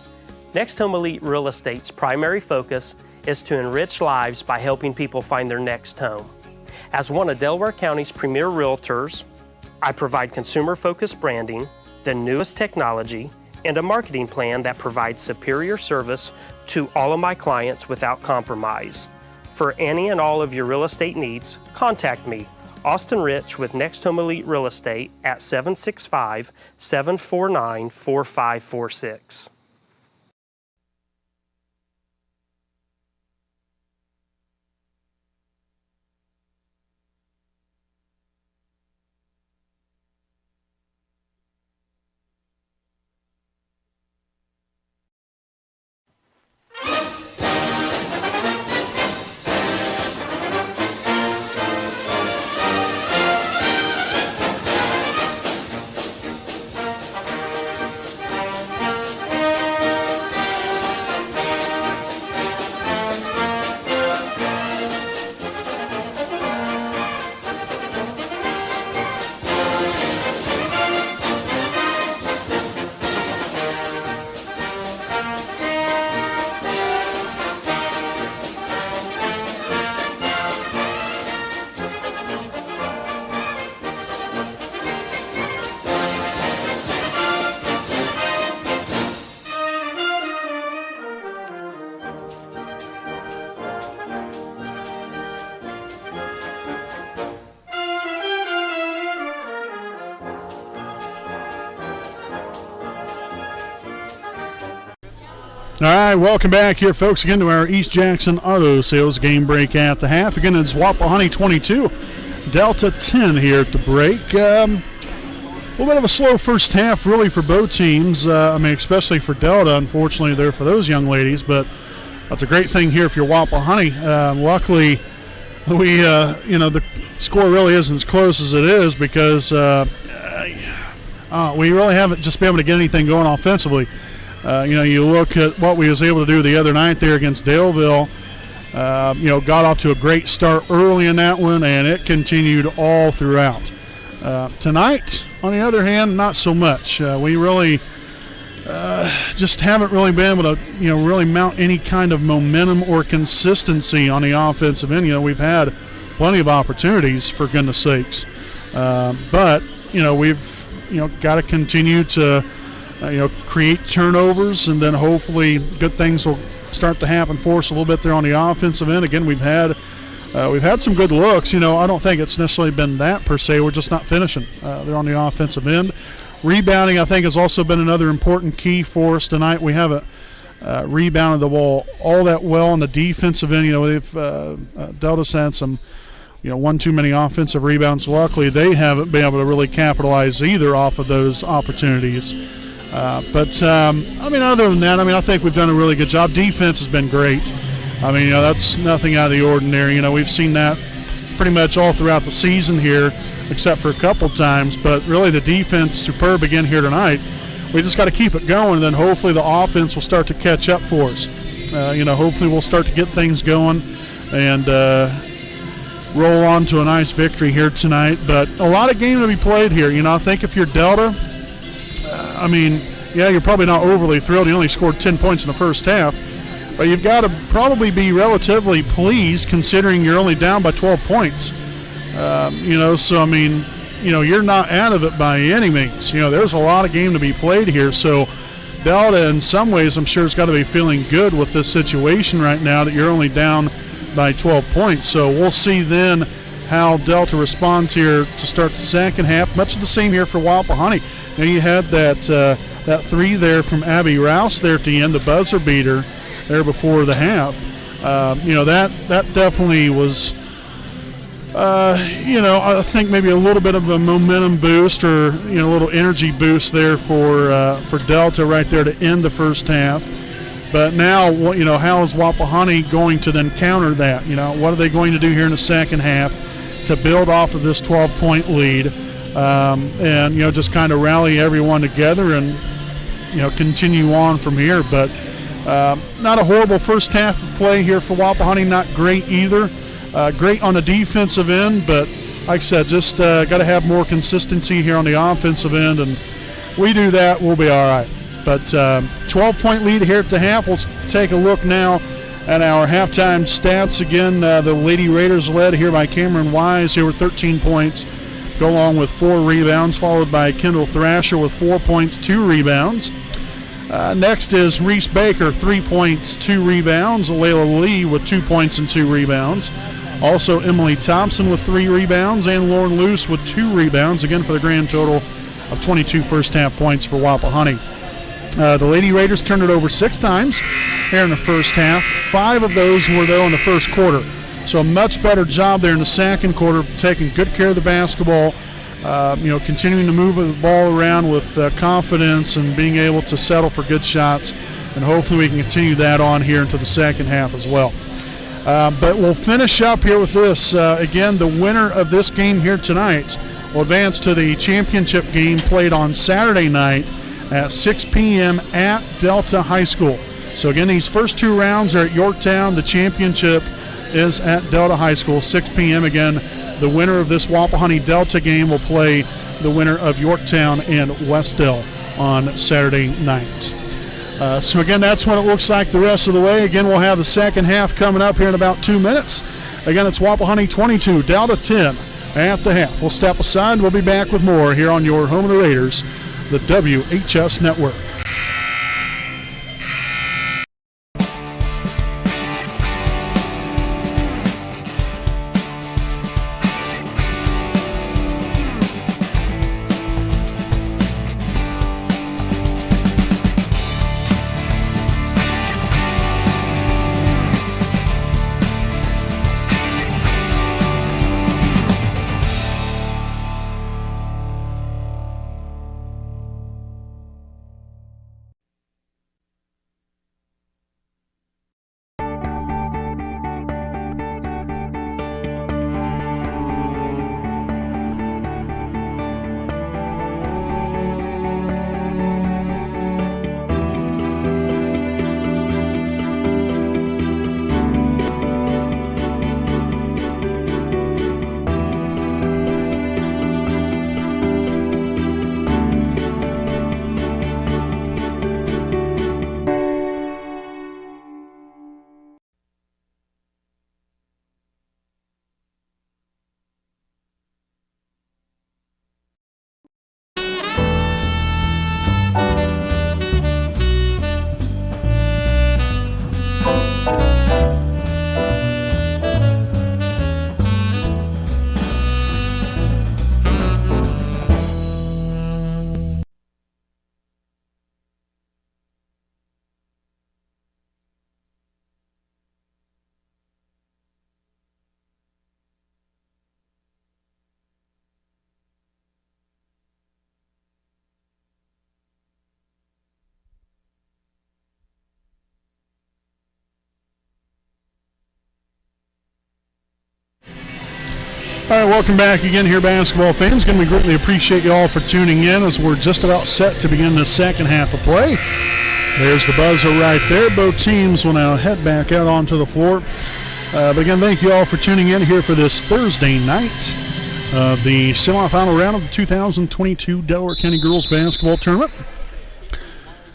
S3: Next Home Elite Real Estate's primary focus is to enrich lives by helping people find their next home. As one of Delaware County's premier realtors, I provide consumer-focused branding, the newest technology, and a marketing plan that provides superior service to all of my clients without compromise. For any and all of your real estate needs, contact me, Austin Rich with Next Home Elite Real Estate at 765-749-4546.
S1: All right, welcome back here, folks, again to our East Jackson Auto Sales game break at the half. Again, it's Wapahani 22, Delta 10 here at the break. A little bit of a slow first half, really, for both teams. Especially for Delta, unfortunately, there for those young ladies. But that's a great thing here if you're Wapahani. Luckily, the score really isn't as close as it is because we really haven't just been able to get anything going offensively. You look at what we was able to do the other night there against Daleville. Got off to a great start early in that one, and it continued all throughout. Tonight, on the other hand, not so much. We really just haven't really been able to, really mount any kind of momentum or consistency on the offensive end. We've had plenty of opportunities, for goodness sakes. But we've, got to continue to create turnovers, and then hopefully good things will start to happen for us a little bit there on the offensive end. Again, we've had some good looks. I don't think it's necessarily been that per se. We're just not finishing there on the offensive end. Rebounding, I think, has also been another important key for us tonight. We haven't rebounded the ball all that well on the defensive end. They've dealt us had some, one too many offensive rebounds. Luckily, they haven't been able to really capitalize either off of those opportunities. Other than that, I think we've done a really good job. Defense has been great. That's nothing out of the ordinary. We've seen that pretty much all throughout the season here, except for a couple times. But really, the defense is superb again here tonight. We just got to keep it going, and then hopefully the offense will start to catch up for us. Hopefully we'll start to get things going and roll on to a nice victory here tonight. But a lot of game to be played here. I think if you're Delta, you're probably not overly thrilled. You only scored 10 points in the first half. But you've got to probably be relatively pleased considering you're only down by 12 points. You're not out of it by any means. There's a lot of game to be played here. So Delta, in some ways, I'm sure, has got to be feeling good with this situation right now that you're only down by 12 points. So we'll see then how Delta responds here to start the second half. Much the same here for Wapahani. You had that three there from Abby Rouse there at the end, the buzzer beater there before the half. That definitely was, I think maybe a little bit of a momentum boost or, a little energy boost there for Delta right there to end the first half. But now, how is Wapahani going to then counter that? What are they going to do here in the second half to build off of this 12-point lead and just kind of rally everyone together and, continue on from here. But not a horrible first half of play here for Wapahani, not great either. Great on the defensive end, but like I said, just got to have more consistency here on the offensive end, and we do that, we'll be all right. But 12-point lead here at the half. Let's take a look now at our halftime stats. Again, the Lady Raiders led here by Cameron Wise here with 13 points, go along with 4 rebounds, followed by Kendall Thrasher with 4 points, 2 rebounds. Next is Reese Baker, 3 points, 2 rebounds. Layla Lee with 2 points and 2 rebounds. Also Emily Thompson with 3 rebounds and Lauren Luce with 2 rebounds, again for the grand total of 22 first-half points for Wapahani. The Lady Raiders turned it over 6 times here in the first half. 5 of those were, though, in the first quarter. So a much better job there in the second quarter, taking good care of the basketball, continuing to move the ball around with confidence and being able to settle for good shots. And hopefully we can continue that on here into the second half as well. But we'll finish up here with this. Again, the winner of this game here tonight will advance to the championship game played on Saturday night at 6 p.m. at Delta High School. So again, these first 2 rounds are at Yorktown. The championship is at Delta High School, 6 p.m. Again, the winner of this Wapahani Delta game will play the winner of Yorktown and Westdale on Saturday night. So again, that's what it looks like the rest of the way. Again, we'll have the second half coming up here in about 2 minutes. Again, it's Wapahani 22, Delta 10 at the half. We'll step aside. We'll be back with more here on your home of the Raiders, the WHS Network. All right, welcome back again here, basketball fans. Going to greatly appreciate you all for tuning in as we're just about set to begin the second half of play. There's the buzzer right there. Both teams will now head back out onto the floor. But again, thank you all for tuning in here for this Thursday night of the semifinal round of the 2022 Delaware County Girls Basketball Tournament.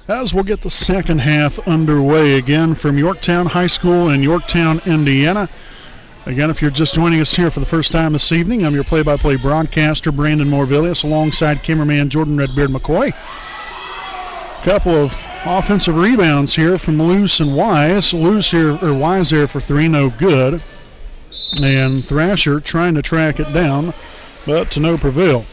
S1: As we'll get the second half underway again from Yorktown High School in Yorktown, Indiana. Again, if you're just joining us here for the first time this evening, I'm your play-by-play broadcaster, Brandon Morvillius, alongside cameraman Jordan Redbeard McCoy. A couple of offensive rebounds here from Luce and Wise. Wise there for three, no good. And Thrasher trying to track it down, but to no prevail.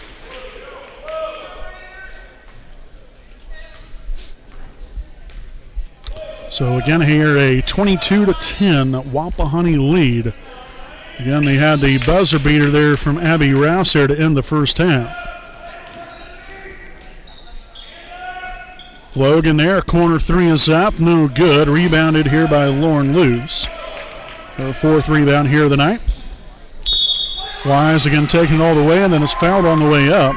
S1: So again here, a 22-10 Wapahani lead. Again, they had the buzzer beater there from Abby Rouse there to end the first half. Logan there, corner three is up, no good. Rebounded here by Lauren Luce. Her fourth rebound here of the night. Wise again taking it all the way and then is fouled on the way up.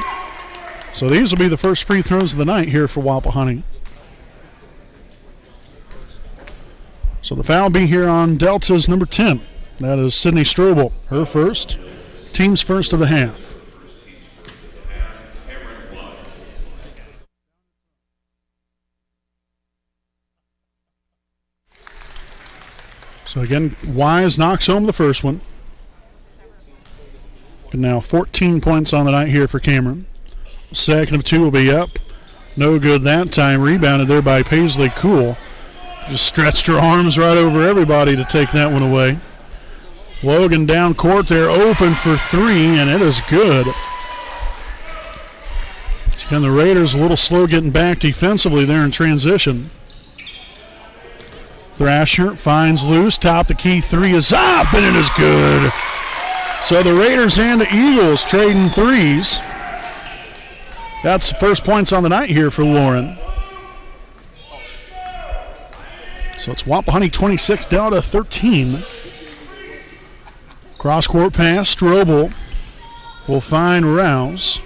S1: So these will be the first free throws of the night here for Wapahani. So the foul will be here on Delta's number 10. That is Sydney Strobel, her first, team's first of the half. So again, Wise knocks home the first one. And now 14 points on the night here for Cameron. Second of two will be up. No good that time. Rebounded there by Paisley Cool. Just stretched her arms right over everybody to take that one away. Logan down court there, open for three, and it is good. And the Raiders a little slow getting back defensively there in transition. Thrasher finds Luce, top the key, three is up, and it is good. So the Raiders and the Eagles trading threes. That's the first points on the night here for Lauren. So it's Wapahani 26, Delta 13. Cross-court pass, Strobel will find Rouse.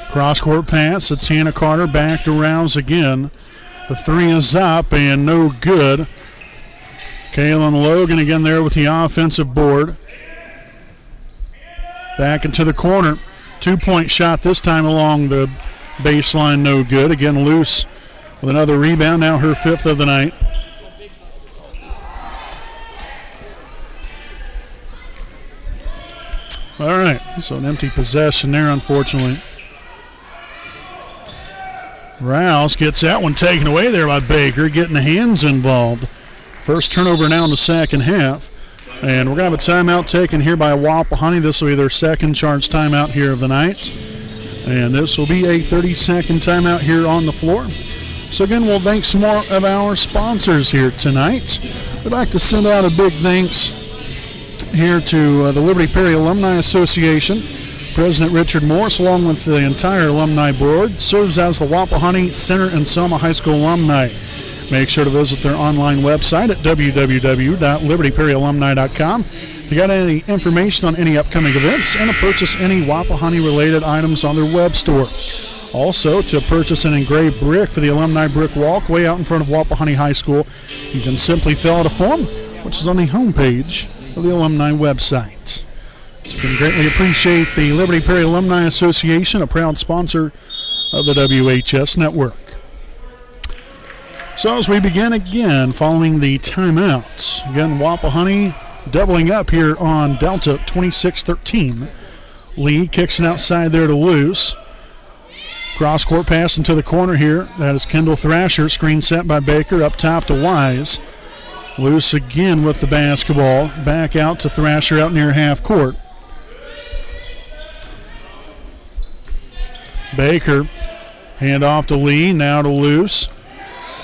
S1: Cross-court pass, it's Hannah Carter back to Rouse again. The three is up and no good. Kaylin Logan again there with the offensive board. Back into the corner. 2-point shot this time along the baseline, no good. Again, Luce with another rebound, now her fifth of the night. All right, so an empty possession there, unfortunately. Rouse gets that one taken away there by Baker, getting the hands involved. First turnover now in the second half. And we're going to have a timeout taken here by Wapahani. This will be their second charge timeout here of the night. And this will be a 30-second timeout here on the floor. So again, we'll thank some more of our sponsors here tonight. We'd like to send out a big thanks here to the Liberty Perry Alumni Association. President Richard Morris, along with the entire alumni board, serves as the Wapahani Center and Selma High School alumni. Make sure to visit their online website at www.libertyperryalumni.com. If you got any information on any upcoming events and to purchase any Wapahani-related items on their web store. Also, to purchase an engraved brick for the alumni brick walkway out in front of Wapahani High School, you can simply fill out a form, which is on the homepage of the alumni website. So we can greatly appreciate the Liberty Perry Alumni Association, a proud sponsor of the WHS Network. So as we begin again following the timeouts, again Wapahani doubling up here on Delta 26-13. Lee kicks it outside there to Luce. Cross-court pass into the corner here. That is Kendall Thrasher. Screen set by Baker up top to Wise. Luce again with the basketball. Back out to Thrasher out near half court. Baker, hand off to Lee, now to Luce.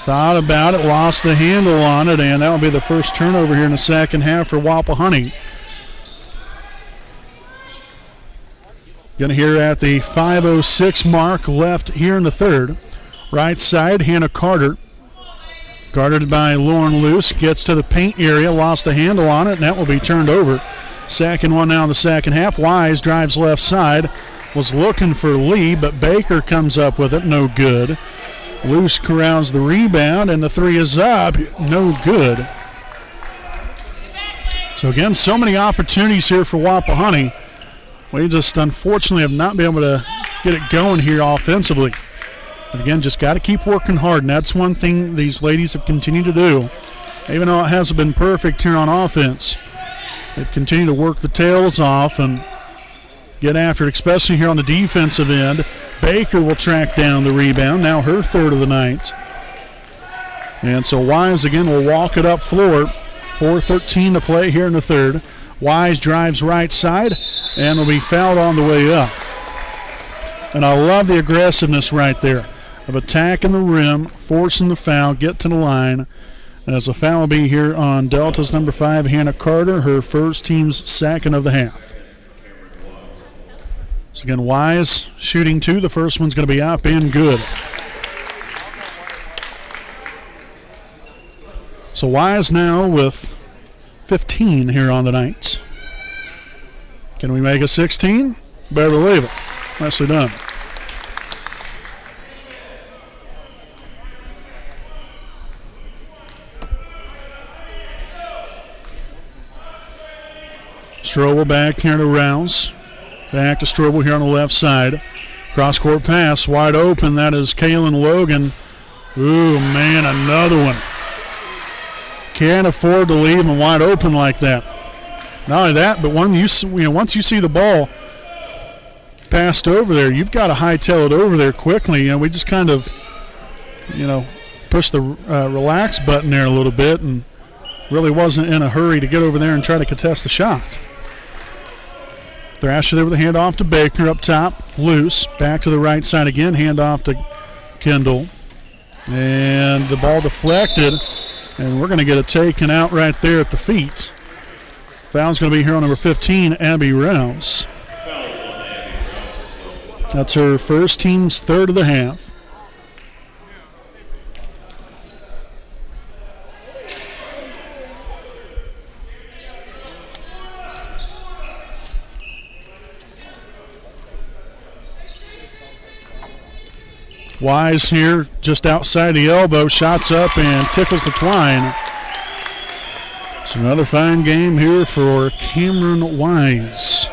S1: Thought about it, lost the handle on it, and that will be the first turnover here in the second half for Wapahani. Going to hear at the 5:06 mark left here in the third. Right side, Hannah Carter. Guarded by Lauren Luce. Gets to the paint area, lost the handle on it, and that will be turned over. Second one now in the second half. Wise drives left side. Was looking for Lee, but Baker comes up with it. No good. Luce corrals the rebound, and the three is up. No good. So again, so many opportunities here for Wapahani. We just unfortunately have not been able to get it going here offensively. But again, just got to keep working hard, and that's one thing these ladies have continued to do. Even though it hasn't been perfect here on offense, they've continued to work the tails off and get after it, especially here on the defensive end. Baker will track down the rebound, now her third of the night. And so Wise again will walk it up floor. 4:13 to play here in the third. Wise drives right side and will be fouled on the way up. And I love the aggressiveness right there of attacking the rim, forcing the foul, get to the line. As a foul will be here on Delta's number 5, Hannah Carter, her first, team's second of the half. So again, Wise shooting 2. The first one's going to be up and good. So Wise now with 15 here on the night. Can we make a 16? Better believe it. Nicely done. Strobel back here to Rouse. Back to Strobel here on the left side. Cross-court pass, wide open. That is Kaylin Logan. Ooh, man, another one. Can't afford to leave them wide open like that. Not only that, but once you see the ball passed over there, you've got to hightail it over there quickly. We just kind of, push the relax button there a little bit and really wasn't in a hurry to get over there and try to contest the shot. Thrasher there with a handoff to Baker up top. Loose. Back to the right side again. Handoff to Kendall. And the ball deflected. And we're going to get it taken out right there at the feet. Foul's going to be here on number 15, Abby Rouse. That's her first, team's third of the half. Wise here just outside the elbow, shots up and tickles the twine. It's another fine game here for Cameron Wise.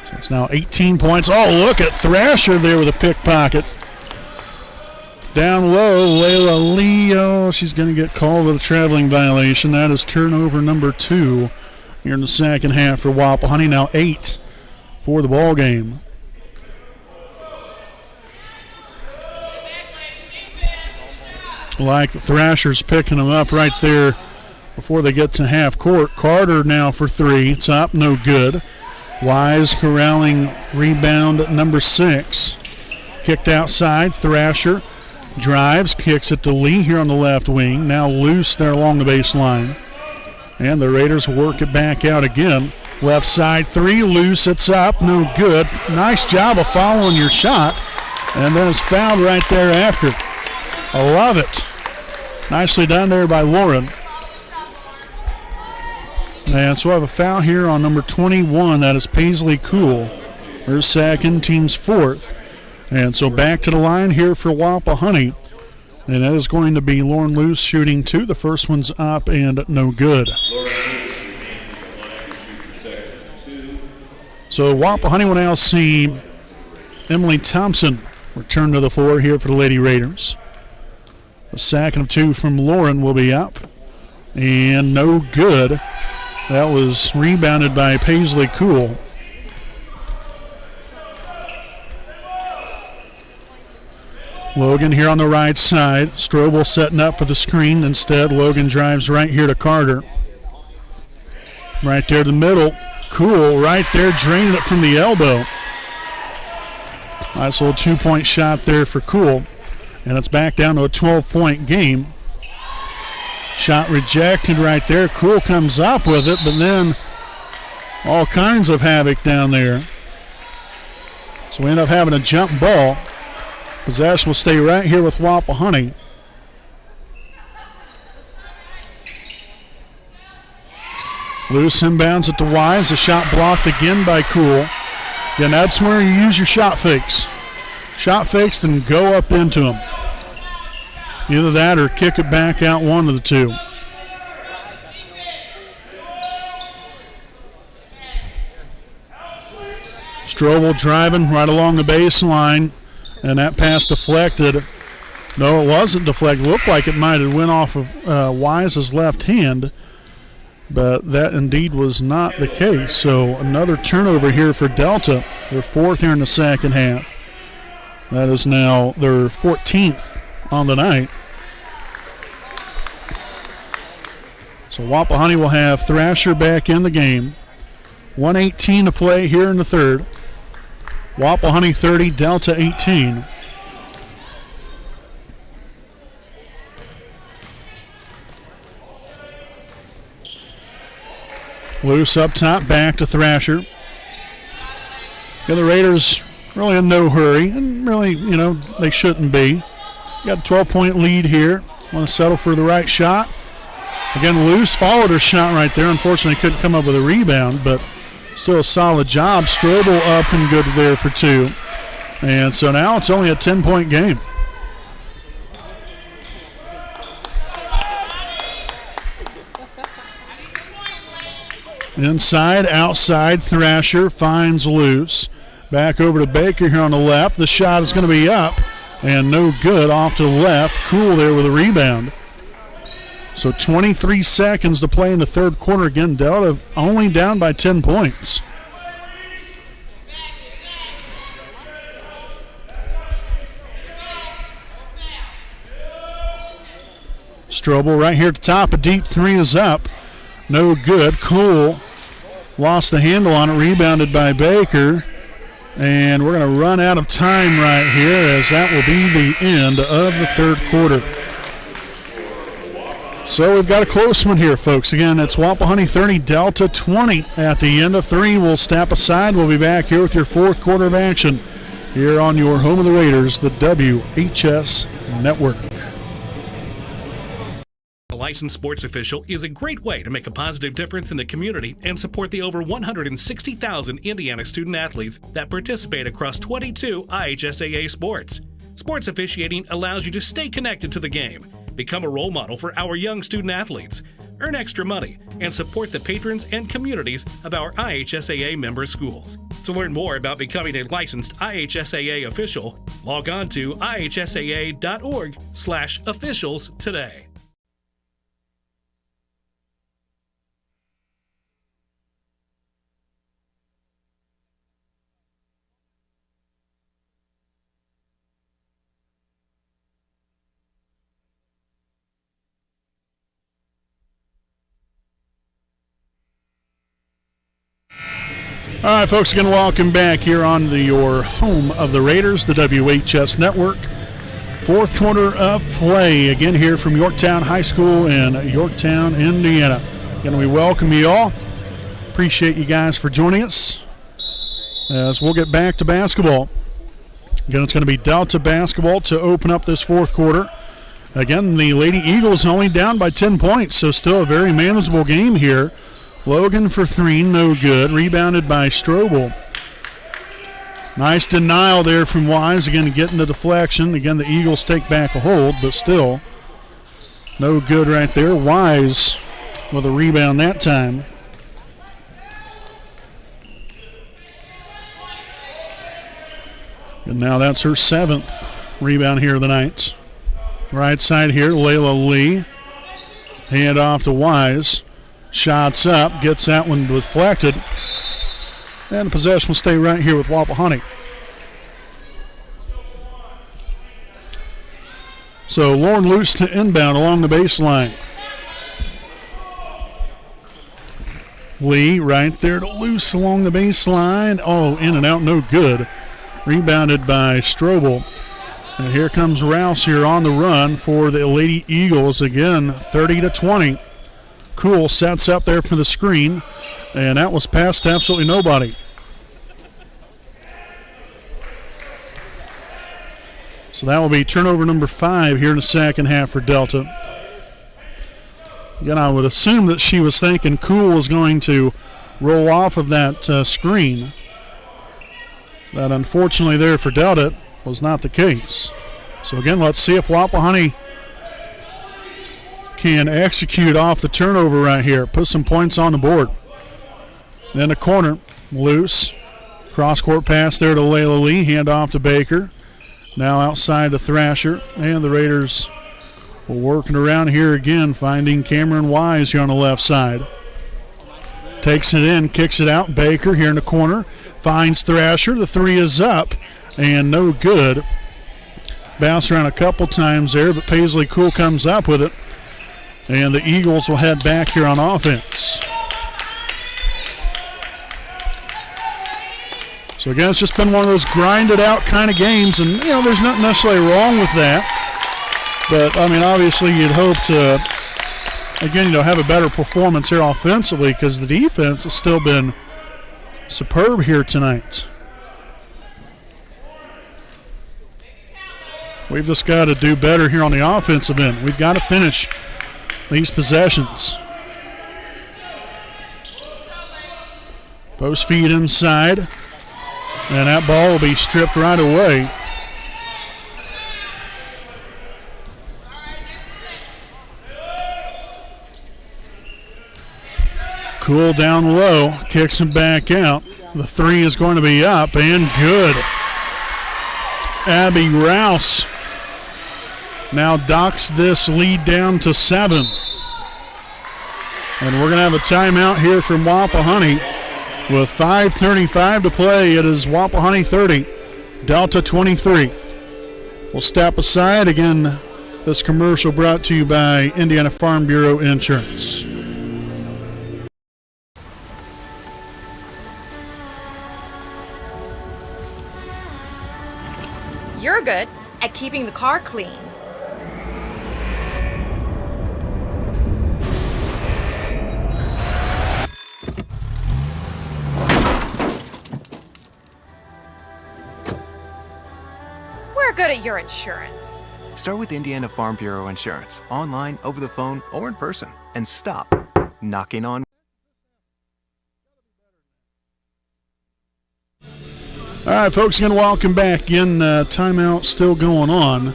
S1: So it's now 18 points. Oh, look at Thrasher there with a pickpocket. Down low, Layla Leo. She's going to get called with a traveling violation. That is turnover number 2 here in the second half for Wapahani. Now 8 for the ball game. Like the Thrashers picking them up right there before they get to half court. Carter now for 3. It's up, no good. Wise corralling rebound number 6. Kicked outside. Thrasher drives, kicks it to Lee here on the left wing. Now loose there along the baseline. And the Raiders work it back out again. Left side 3, loose, it's up, no good. Nice job of following your shot. And then it's fouled right there after. I love it. Nicely done there by Lauren. And so I have a foul here on number 21. That is Paisley Cool. Her second, team's fourth. And so back to the line here for Wapahani. And that is going to be Lauren Luce shooting 2. The first one's up and no good. So Wapahani will now see Emily Thompson return to the floor here for the Lady Raiders. The second of 2 from Lauren will be up. And no good. That was rebounded by Paisley Cool. Logan here on the right side. Strobel setting up for the screen. Instead, Logan drives right here to Carter. Right there to the middle. Cool right there, draining it from the elbow. Nice little 2-point shot there for Cool. And it's back down to a 12-point game. Shot rejected right there. Cool comes up with it, but then all kinds of havoc down there. So we end up having a jump ball. Possession will stay right here with Wapahani. Loose inbounds at the Wise. The shot blocked again by Cool. Again, that's where you use your shot fakes. Shot fakes, then go up into them. Either that or kick it back out, one of the two. Strobel driving right along the baseline, and that pass deflected. No, it wasn't deflected. It looked like it might have went off of Wise's left hand, but that indeed was not the case. So another turnover here for Delta, their fourth here in the second half. That is now their 14th on the night. So Wapahani will have Thrasher back in the game. 1:18 to play here in the third. Wapahani 30, Delta 18. Loose up top, back to Thrasher. The other Raiders really in no hurry, and really, they shouldn't be. Got a 12-point lead here. Want to settle for the right shot. Again, Loose followed her shot right there. Unfortunately, couldn't come up with a rebound, but still a solid job. Strobel up and good there for two. And so now it's only a 10-point game. Inside, outside, Thrasher finds Loose. Back over to Baker here on the left. The shot is going to be up and no good off to the left. Cool there with a rebound. So 23 seconds to play in the third quarter. Again, Delta only down by 10 points. Strobel right here at the top. A deep three is up. No good. Cool lost the handle on it. Rebounded by Baker. And we're going to run out of time right here, as that will be the end of the third quarter. So we've got a close one here, folks. Again, it's Wapahani 30, Delta 20 at the end of three. We'll step aside. We'll be back here with your fourth quarter of action here on your home of the Raiders, the WHS Network.
S4: A licensed sports official is a great way to make a positive difference in the community and support the over 160,000 Indiana student athletes that participate across 22 IHSAA sports. Sports officiating allows you to stay connected to the game, become a role model for our young student athletes, earn extra money, and support the patrons and communities of our IHSAA member schools. To learn more about becoming a licensed IHSAA official, log on to ihsaa.org/officials today.
S1: All right, folks, again, welcome back here on your home of the Raiders, the WHS Network. Fourth quarter of play, again, here from Yorktown High School in Yorktown, Indiana. Again, we welcome you all. Appreciate you guys for joining us as we'll get back to basketball. Again, it's going to be Delta basketball to open up this fourth quarter. Again, the Lady Eagles only down by 10 points, so still a very manageable game here. Logan for three, no good. Rebounded by Strobel. Nice denial there from Wise. Again, getting the deflection. Again, the Eagles take back a hold, but still no good right there. Wise with a rebound that time. And now that's her seventh rebound here of the night. Right side here, Layla Lee. Hand off to Wise. Shots up, gets that one deflected. And the possession will stay right here with Wapahani. So Lauren Luce to inbound along the baseline. Lee right there to Luce along the baseline. Oh, in and out, no good. Rebounded by Strobel. And here comes Rouse here on the run for the Lady Eagles. Again, 30-20. Cool sets up there for the screen, and that was past absolutely nobody. So that will be turnover number 5 here in the second half for Delta. Again, I would assume that she was thinking Kuhl was going to roll off of that screen. That unfortunately there for Delta was not the case. So again, let's see if Wapahani can execute off the turnover right here. Put some points on the board. In the corner, loose. Cross-court pass there to Layla Lee. Hand off to Baker. Now outside to Thrasher. And the Raiders were working around here again, finding Cameron Wise here on the left side. Takes it in, kicks it out. Baker here in the corner. Finds Thrasher. The three is up and no good. Bounced around a couple times there, but Paisley Kuhl comes up with it. And the Eagles will head back here on offense. So again, it's just been one of those grinded out kind of games, and you know, there's not necessarily wrong with that. But I mean, obviously you'd hope to, again, you know, have a better performance here offensively, because the defense has still been superb here tonight. We've just got to do better here on the offensive end. We've got to finish these possessions. Post feed inside, and that ball will be stripped right away. Kuhl down low, kicks him back out. The three is going to be up and good. Abby Rouse now docks this lead down to 7. And we're going to have a timeout here from Wapahani with 5:35 to play. It is Wapahani 30, Delta 23. We'll step aside. Again, this commercial brought to you by Indiana Farm Bureau Insurance.
S5: You're good at keeping the car clean. We're good at your insurance.
S6: Start with Indiana Farm Bureau Insurance, online, over the phone, or in person, and stop knocking on.
S1: All right, folks, again, welcome back. Again, timeout still going on.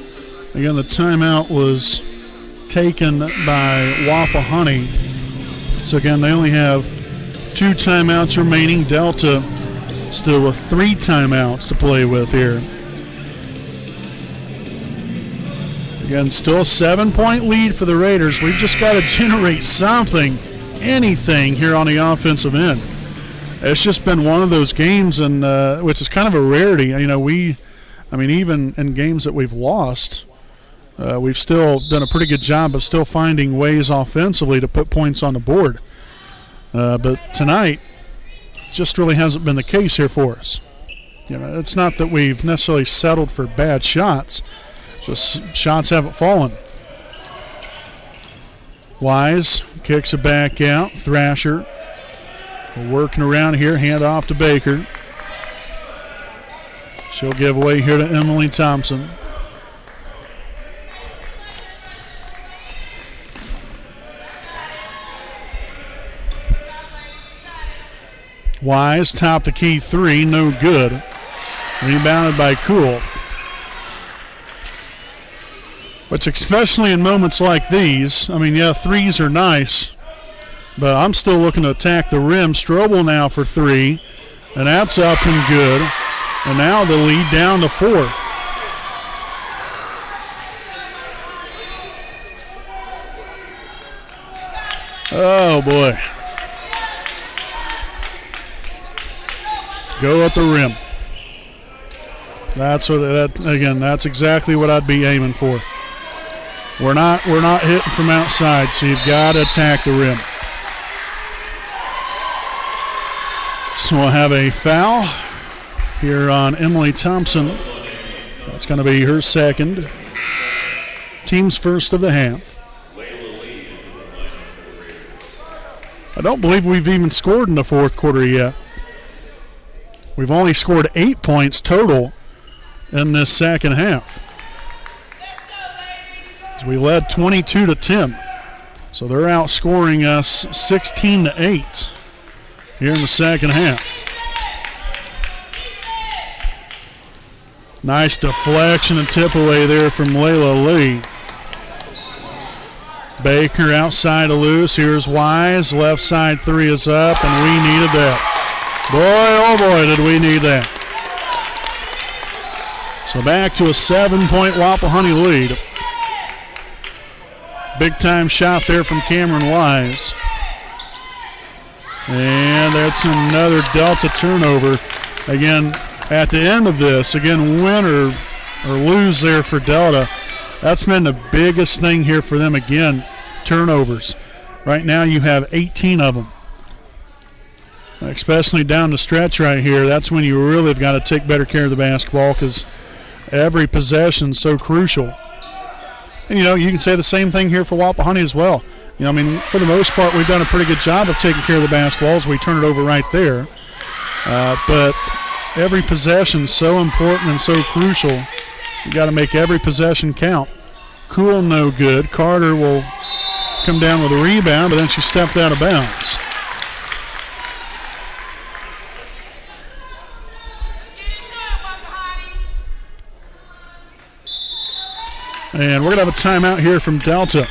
S1: Again, the timeout was taken by Wapahani. So, again, they only have 2 timeouts remaining. Delta still with 3 timeouts to play with here. Again, still a 7-point lead for the Raiders. We've just got to generate something, anything here on the offensive end. It's just been one of those games, and which is kind of a rarity. You know, even in games that we've lost, we've still done a pretty good job of still finding ways offensively to put points on the board. But tonight, just really hasn't been the case here for us. You know, it's not that we've necessarily settled for bad shots; just shots haven't fallen. Wise kicks it back out. Thrasher. We're working around here, hand off to Baker. She'll give away here to Emily Thompson. Wise, top the key 3, no good. Rebounded by Kuhl. Which, especially in moments like these, I mean, yeah, threes are nice, but I'm still looking to attack the rim. Strobel now for 3, and that's up and good. And now the lead down to 4. Oh, boy. Go at the rim. That's exactly what I'd be aiming for. We're not hitting from outside, so you've got to attack the rim. So we'll have a foul here on Emily Thompson. That's going to be her second. Team's first of the half. I don't believe we've even scored in the fourth quarter yet. We've only scored 8 points total in this second half. As we led 22-10. So they're outscoring us 16-8 here in the second half. Nice deflection and tip away there from Layla Lee. Baker outside of loose. Here's Wise. Left side three is up, and we needed that. Boy, oh boy, did we need that. So back to a 7-point Wapahani lead. Big time shot there from Cameron Wise. And that's another Delta turnover. Again, at the end of this, again, win or lose there for Delta. That's been the biggest thing here for them. Again, turnovers. Right now you have 18 of them. Especially down the stretch right here. That's when you really have got to take better care of the basketball because every possession is so crucial. And, you can say the same thing here for Wapahani as well. For the most part, we've done a pretty good job of taking care of the basketball as we turn it over right there. But every possession is so important and so crucial. You got to make every possession count. Cool, no good. Carter will come down with a rebound, but then she stepped out of bounds. And we're going to have a timeout here from Delta.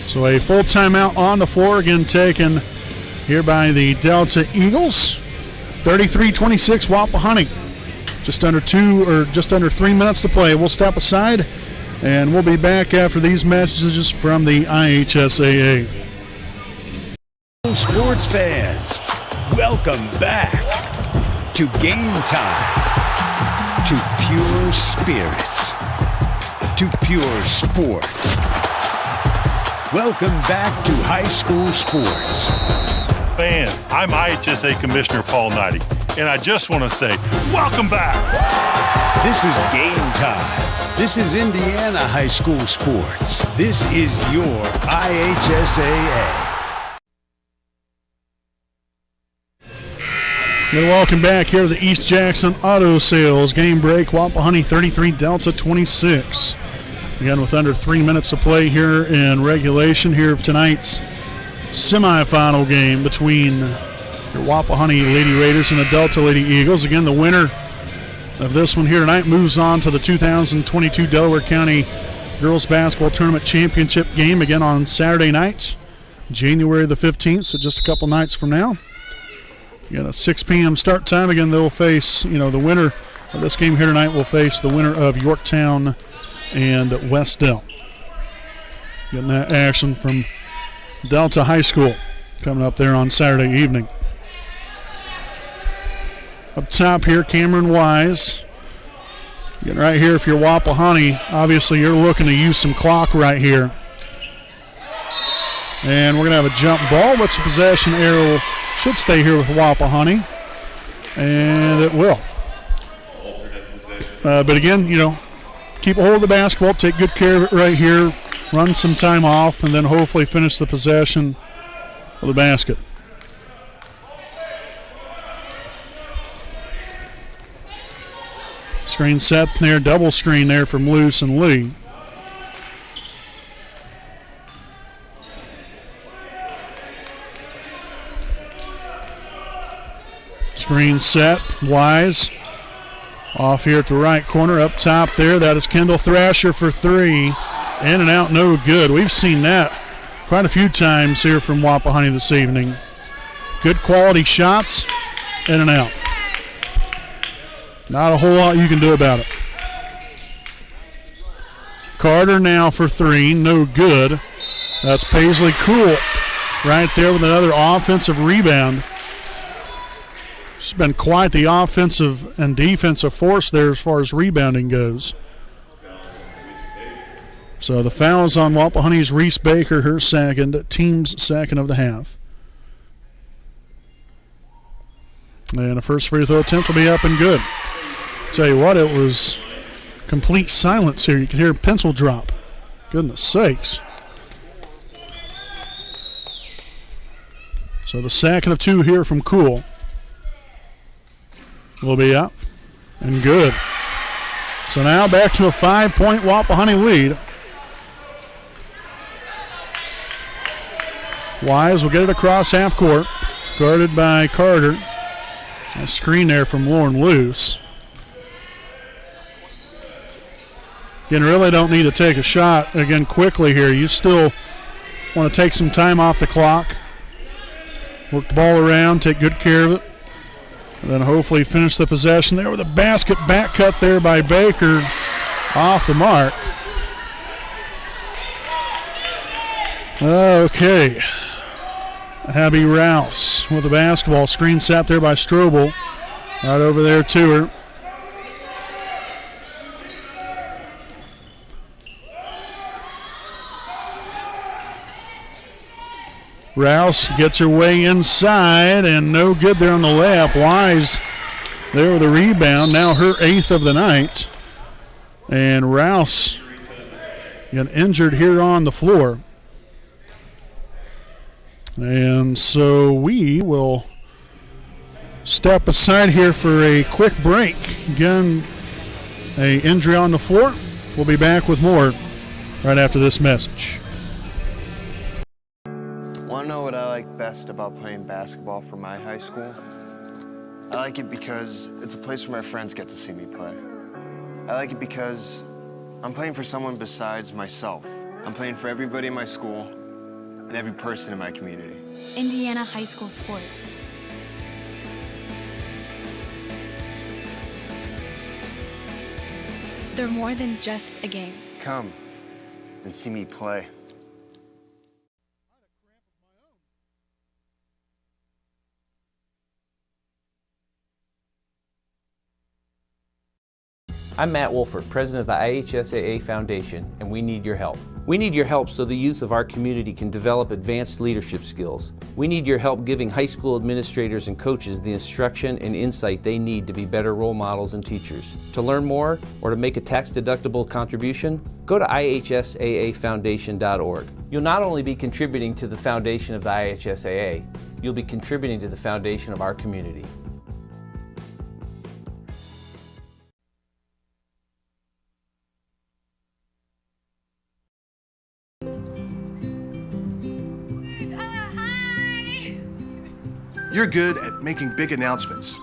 S1: So a full timeout on the floor, again taken here by the Delta Eagles. 33-26 Wapahani. Just under 3 minutes to play. We'll step aside, and we'll be back after these messages from the IHSAA.
S7: Sports fans, welcome back to Game Time, to pure spirits, to pure sports. Welcome back to high school sports.
S8: Fans, I'm IHSA Commissioner Paul Knighty, and I just want to say, welcome back.
S7: This is Game Time. This is Indiana high school sports. This is your IHSAA.
S1: And welcome back here to the East Jackson Auto Sales game break. Wapahani 33, Delta 26. Again, with under 3 minutes to play here in regulation here of tonight's semifinal game between your Wapahani Lady Raiders and the Delta Lady Eagles. Again, the winner of this one here tonight moves on to the 2022 Delaware County Girls Basketball Tournament Championship game again on Saturday night, January the 15th, so just a couple nights from now. Again, at 6 p.m. start time. Again, they'll face, the winner of this game here tonight will face the winner of Yorktown and Westdale. Getting that action from Delta High School coming up there on Saturday evening. Up top here, Cameron Wise. Getting right here, if you're Wapahani, obviously you're looking to use some clock right here. And we're going to have a jump ball. What's the possession arrow? Should stay here with Wapahani. And it will. But again, keep a hold of the basketball, take good care of it right here, run some time off, and then hopefully finish the possession of the basket. Screen set there, double screen there from Luce and Lee. Screen set, Wise. Off here at the right corner, up top there. That is Kendall Thrasher for three. In and out, no good. We've seen that quite a few times here from Wapahani this evening. Good quality shots, in and out. Not a whole lot you can do about it. Carter now for three, no good. That's Paisley Cool right there with another offensive rebound. She's been quite the offensive and defensive force there as far as rebounding goes. So the foul is on Wapahani's Reese Baker, her second, team's second of the half. And the first free throw attempt will be up and good. Tell you what, it was complete silence here. You can hear a pencil drop. Goodness sakes. So the second of two here from Cool will be up. And good. So now back to a 5-point Wapahani lead. Wise will get it across half court. Guarded by Carter. A screen there from Lauren Luce. Again, really don't need to take a shot again quickly here. You still want to take some time off the clock. Work the ball around, take good care of it. And then hopefully finish the possession there with a basket back cut there by Baker off the mark. Okay. Abby Rouse with the basketball. Screen sat there by Strobel. Right over there to her. Rouse gets her way inside and no good there on the layup. Wise there with a rebound. Now her 8th of the night. And Rouse got injured here on the floor. And so we will step aside here for a quick break. Again, an injury on the floor. We'll be back with more right after this message.
S9: Want to know what I like best about playing basketball for my high school? I like it because it's a place where my friends get to see me play. I like it because I'm playing for someone besides myself. I'm playing for everybody in my school and every person in my community.
S10: Indiana high school sports. They're more than just a game.
S9: Come and see me play.
S11: I'm Matt Wolford, president of the IHSAA Foundation, and we need your help. We need your help so the youth of our community can develop advanced leadership skills. We need your help giving high school administrators and coaches the instruction and insight they need to be better role models and teachers. To learn more or to make a tax-deductible contribution, go to ihsaafoundation.org. You'll not only be contributing to the foundation of the IHSAA, you'll be contributing to the foundation of our community.
S12: You're good at making big announcements.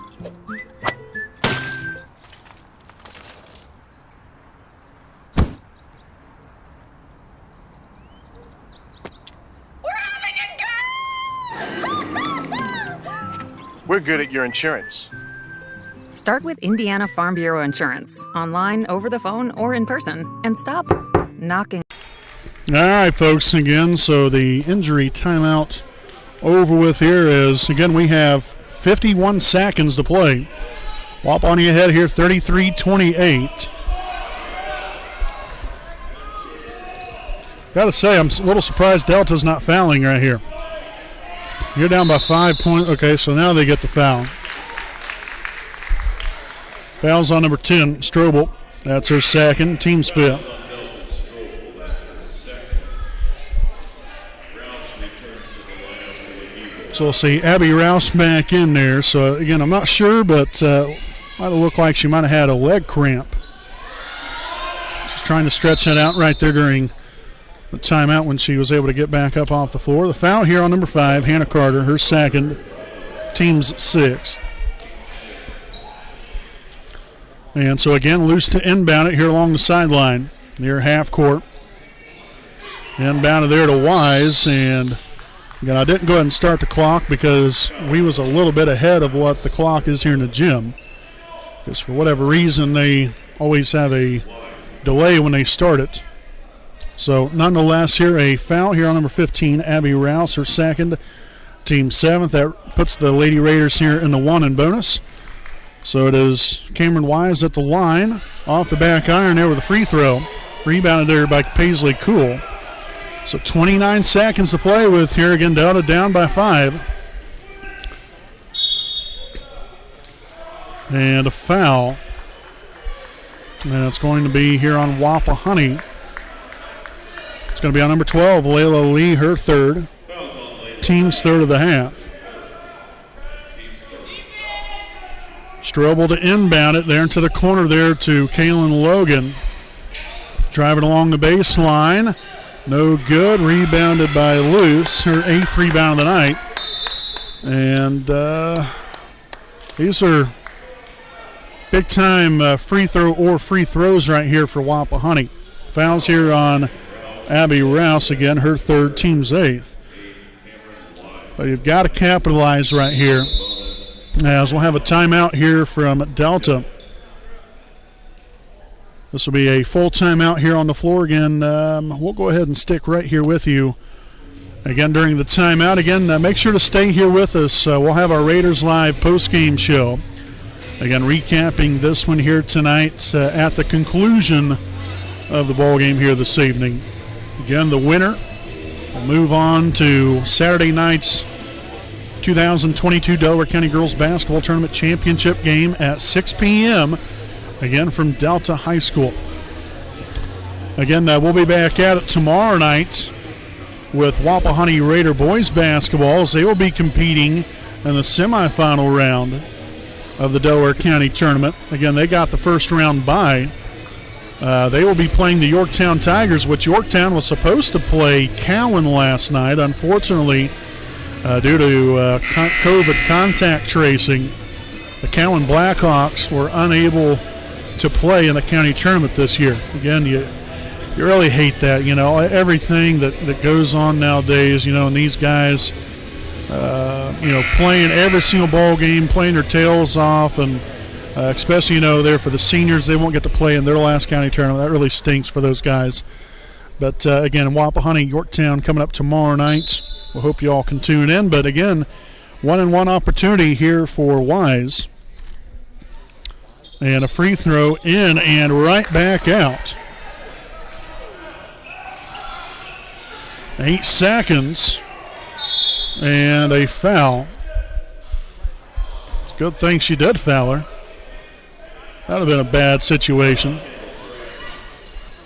S13: We're good at your insurance.
S14: Start with Indiana Farm Bureau Insurance, online, over the phone, or in person, and stop knocking.
S1: All right, folks, again, so the injury timeout over with here is, again, we have 51 seconds to play. Wapahani ahead here, 33-28. Got to say, I'm a little surprised Delta's not fouling right here. You're down by 5 points. Okay, so now they get the foul. Foul's on number 10, Strobel. That's her second, team's fifth. So we'll see Abby Rouse back in there. So, again, I'm not sure, but might have looked like she might have had a leg cramp. She's trying to stretch that out right there during the timeout when she was able to get back up off the floor. The foul here on number 5, Hannah Carter, her second, team's sixth. And so, again, loose to inbound it here along the sideline near half court. Inbound there to Wise, and again, I didn't go ahead and start the clock because we was a little bit ahead of what the clock is here in the gym. Because for whatever reason, they always have a delay when they start it. So nonetheless, here a foul here on number 15, Abby Rouse, her second, team seventh. That puts the Lady Raiders here in the 1 and bonus. So it is Cameron Wise at the line, off the back iron there with a free throw. Rebounded there by Paisley Cool. So 29 seconds to play with here. Again, Delta down by 5. And a foul. And it's going to be here on Wapahani. It's going to be on number 12, Layla Lee, her third. Team's third of the half. Strobel to inbound it there into the corner there to Kaylin Logan. Driving along the baseline. No good. Rebounded by Luce. Her 8th rebound of the night. And these are big-time free throw or free throws right here for Wapahani. Fouls here on Abby Rouse. Again, her 3rd, team's 8th. But you've got to capitalize right here, as we'll have a timeout here from Delta. This will be a full timeout here on the floor. Again, we'll go ahead and stick right here with you again during the timeout. Again, make sure to stay here with us. We'll have our Raiders Live postgame show. Again, recapping this one here tonight at the conclusion of the ball game here this evening. Again, the winner will move on to Saturday night's 2022 Delaware County Girls Basketball Tournament Championship game at 6 p.m. again from Delta High School. Again, we'll be back at it tomorrow night with Wapahani Raider boys basketball, as they will be competing in the semifinal round of the Delaware County Tournament. Again, they got the first round bye. They will be playing the Yorktown Tigers, which Yorktown was supposed to play Cowan last night. Unfortunately, due to COVID contact tracing, the Cowan Blackhawks were unable to play in the county tournament this year. Again, you really hate that, everything that goes on nowadays, and these guys, playing every single ball game, playing their tails off, and especially, there for the seniors, they won't get to play in their last county tournament. That really stinks for those guys. But again, Wapahani, Yorktown coming up tomorrow night. We hope you all can tune in. But again, 1-and-1 opportunity here for Wise. And a free throw in and right back out. 8 seconds. And a foul. It's a good thing she did foul her. That would have been a bad situation.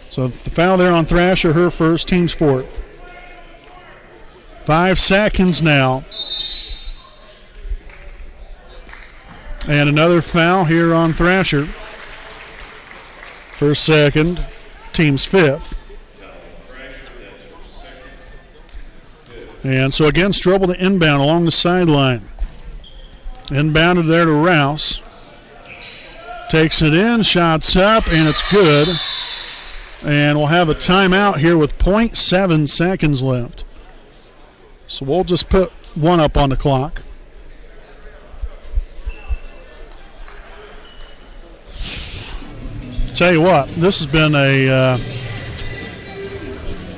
S1: So the foul there on Thrasher, her first, team's 4th. 5 seconds now. And another foul here on Thrasher. Her second, team's 5th. And so again, Strobel to inbound along the sideline. Inbounded there to Rouse. Takes it in, shots up, and it's good. And we'll have a timeout here with 0.7 seconds left. So we'll just put 1 up on the clock. Tell you what, this has been a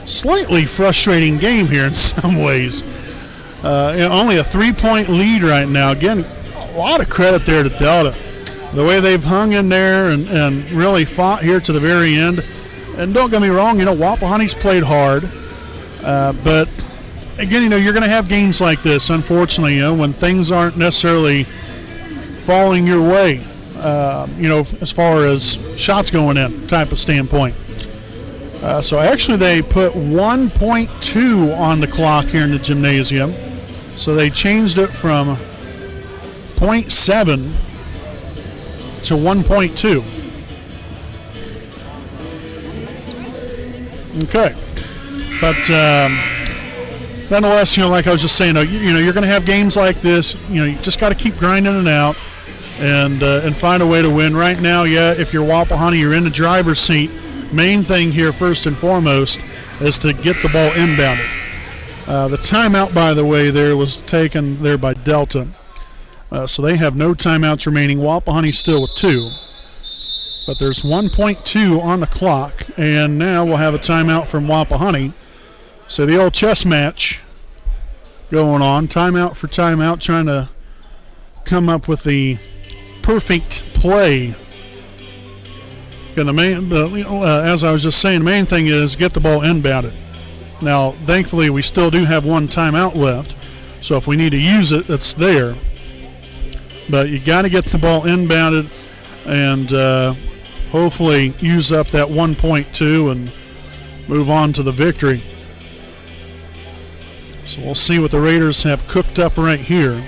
S1: slightly frustrating game here in some ways. Only a 3-point lead right now. Again, a lot of credit there to Delta. The way they've hung in there and really fought here to the very end. And don't get me wrong, Wapahani's played hard. But, again, you're going to have games like this, unfortunately, when things aren't necessarily falling your way, as far as shots going in type of standpoint. So, actually, they put 1.2 on the clock here in the gymnasium. So, they changed it from 0.7 to 1.2. Okay. But nonetheless, like I was just saying, you're going to have games like this. You just got to keep grinding it out and find a way to win. Right now, if you're Wapahani, you're in the driver's seat. Main thing here, first and foremost, is to get the ball inbounded. The timeout, by the way, there was taken there by Delta. So they have no timeouts remaining. Wapahani still with 2. But there's 1.2 on the clock. And now we'll have a timeout from Wapahani. So the old chess match going on. Timeout for timeout, trying to come up with the perfect play. And as I was just saying, the main thing is get the ball inbounded. Now, thankfully, we still do have 1 timeout left. So if we need to use it, it's there. But you got to get the ball inbounded and hopefully use up that 1.2 and move on to the victory. So we'll see what the Raiders have cooked up right here.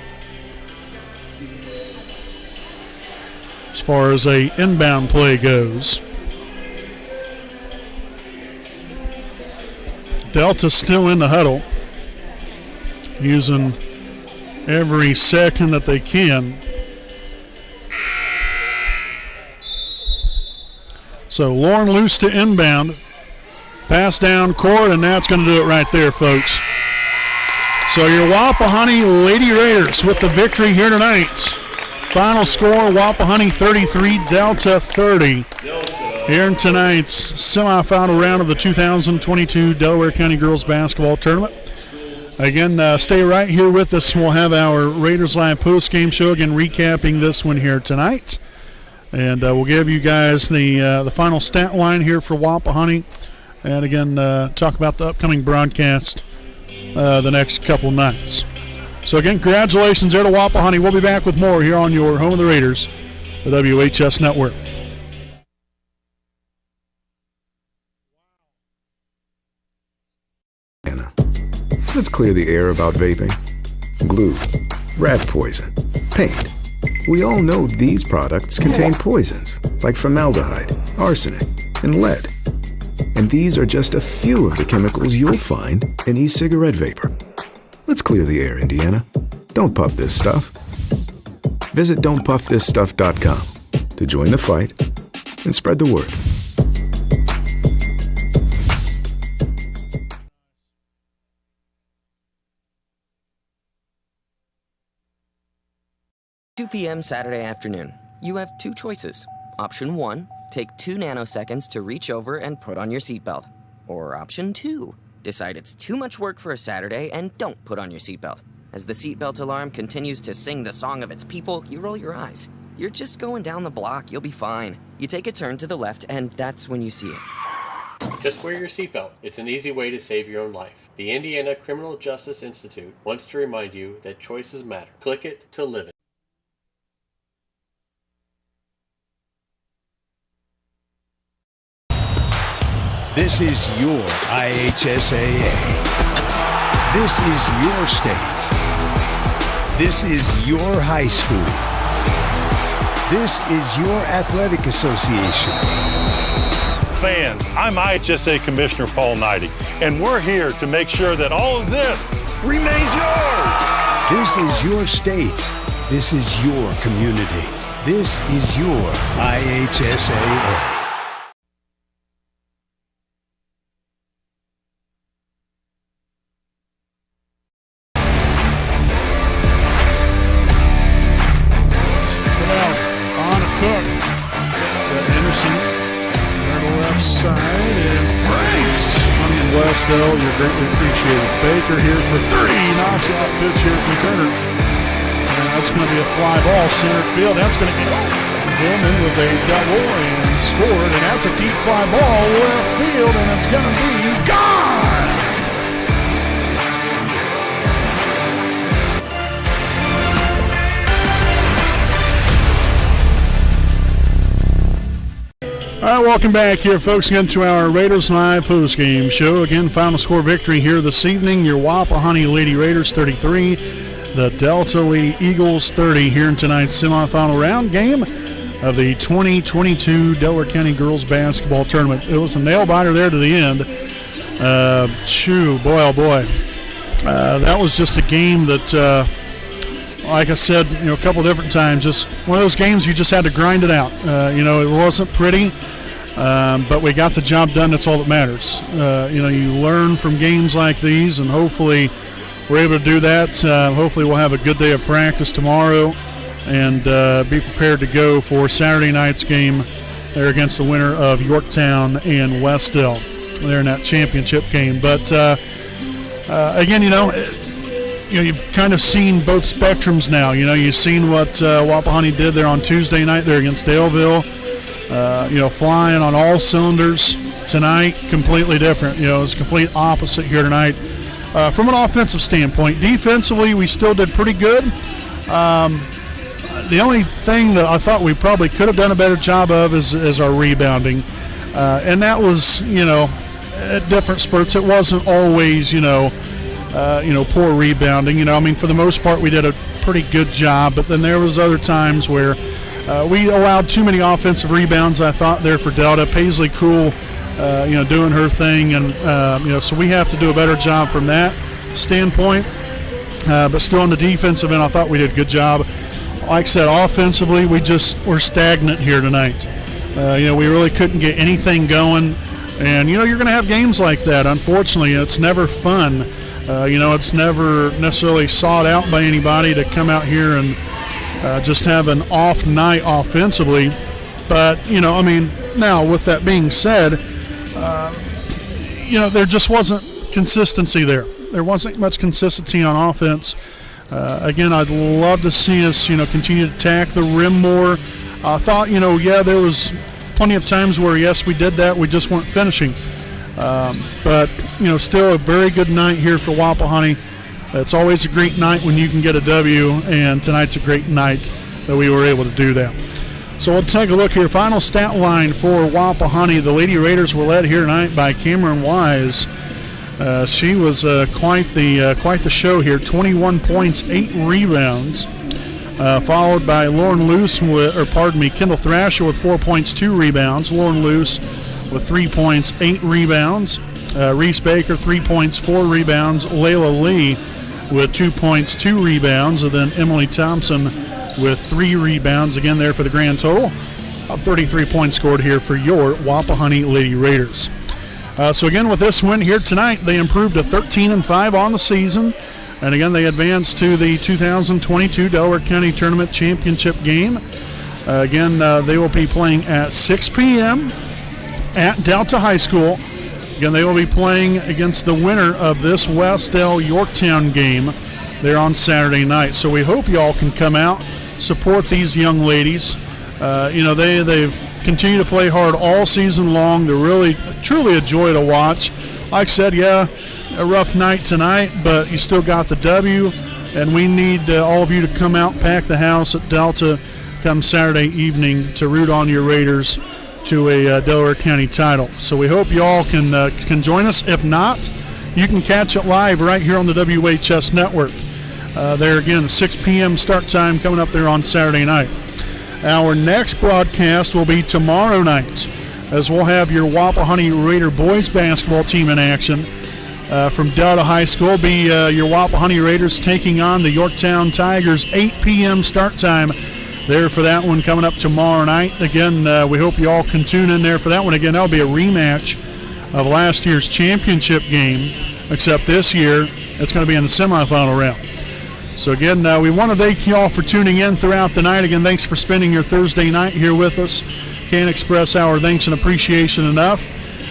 S1: far as a inbound play goes. Delta still in the huddle, using every second that they can. So Lauren loose to inbound. Pass down court, and that's going to do it right there, folks. So your Wapahani Lady Raiders with the victory here tonight. Final score, Wapahani 33, Delta 30. Here in tonight's semifinal round of the 2022 Delaware County Girls Basketball Tournament. Again, stay right here with us. We'll have our Raiders Live post-game show, again recapping this one here tonight. And we'll give you guys the final stat line here for Wapahani. And again, talk about the upcoming broadcast the next couple nights. So again, congratulations there to Wapahani. We'll be back with more here on your home of the Raiders, the WHS Network.
S15: Let's clear the air about vaping. Glue, rat poison, paint. We all know these products contain poisons like formaldehyde, arsenic, and lead. And these are just a few of the chemicals you'll find in e-cigarette vapor. Let's clear the air, Indiana. Don't puff this stuff. Visit don'tpuffthisstuff.com to join the fight and spread the word.
S16: p.m. Saturday afternoon. You have two choices. Option 1, take 2 nanoseconds to reach over and put on your seatbelt. Or option 2, decide it's too much work for a Saturday and don't put on your seatbelt. As the seatbelt alarm continues to sing the song of its people, you roll your eyes. You're just going down the block, you'll be fine. You take a turn to the left and that's when you see it.
S17: Just wear your seatbelt. It's an easy way to save your own life. The Indiana Criminal Justice Institute wants to remind you that choices matter. Click it to live it.
S7: This is your IHSAA. This is your state. This is your high school. This is your athletic association.
S8: Fans, I'm IHSA Commissioner Paul Knighty, and we're here to make sure that all of this remains yours.
S7: This is your state. This is your community. This is your IHSAA.
S1: You're greatly appreciated. Baker here for 3, knocks out pitch here from Turner. And that's going to be a fly ball center field. That's going to get Gilman with a double and scored. And that's a deep fly ball left field, and it's going to be gone. All right, welcome back here, folks, again to our Raiders Live postgame show. Again, final score victory here this evening. Your Wapahani Lady Raiders 33, the Delta Lady Eagles 30 here in tonight's semifinal round game of the 2022 Delaware County Girls Basketball Tournament. It was a nail-biter there to the end. Boy, oh boy. That was just a game that, like I said, a couple different times, just one of those games you just had to grind it out. It wasn't pretty. But we got the job done. That's all that matters. You learn from games like these, and hopefully we're able to do that. Hopefully we'll have a good day of practice tomorrow and be prepared to go for Saturday night's game there against the winner of Yorktown and Westdale there in that championship game. But, again, you've kind of seen both spectrums now. You've seen what Wapahani did there on Tuesday night there against Daleville. Flying on all cylinders tonight, completely different. It's complete opposite here tonight. From an offensive standpoint, defensively, we still did pretty good. The only thing that I thought we probably could have done a better job of is our rebounding. And that was, at different spurts. It wasn't always, poor rebounding. For the most part, we did a pretty good job. But then there was other times where We allowed too many offensive rebounds, I thought, there for Delta. Paisley Cool, doing her thing, and so we have to do a better job from that standpoint. But still on the defensive end, I thought we did a good job. Like I said, offensively, we're stagnant here tonight. We really couldn't get anything going. And, you're going to have games like that. Unfortunately, it's never fun. It's never necessarily sought out by anybody to come out here and just have an off night offensively. But, now with that being said, there just wasn't consistency there. There wasn't much consistency on offense. Again, I'd love to see us, continue to attack the rim more. I thought, there was plenty of times where, yes, we did that. We just weren't finishing. But, still a very good night here for Wapahani. It's always a great night when you can get a W, and tonight's a great night that we were able to do that. So we'll take a look here. Final stat line for Wapahani. The Lady Raiders were led here tonight by Cameron Wise. She was quite the show here. 21 points, 8 rebounds. Followed by Kendall Thrasher with 4 points, 2 rebounds. Lauren Luce with 3 points, 8 rebounds. Reese Baker, 3 points, 4 rebounds. Layla Lee with 2 points, 2 rebounds. And then Emily Thompson with 3 rebounds. Again, there for the grand total of 33 points scored here for your Wapahani Lady Raiders. So again, with this win here tonight, they improved to 13-5 on the season. And again, they advanced to the 2022 Delaware County Tournament Championship game. Again, they will be playing at 6 p.m. at Delta High School. Again, they will be playing against the winner of this Westdale Yorktown game there on Saturday night. So we hope you all can come out, support these young ladies. They've continued to play hard all season long. They're really, truly a joy to watch. Like I said, a rough night tonight, but you still got the W, and we need all of you to come out, pack the house at Delta come Saturday evening to root on your Raiders to a Delaware County title. So we hope you all can join us. If not, you can catch it live right here on the WHS Network. There again, 6 p.m. start time coming up there on Saturday night. Our next broadcast will be tomorrow night, as we'll have your Wapahani Raider boys basketball team in action. From Delta High School, be your Wapahani Raiders taking on the Yorktown Tigers. 8 p.m. start time there for that one coming up tomorrow night. Again, we hope you all can tune in there for that one. Again, that'll be a rematch of last year's championship game, except this year it's going to be in the semifinal round. So again, we want to thank you all for tuning in throughout the night. Again, thanks for spending your Thursday night here with us. Can't express our thanks and appreciation enough.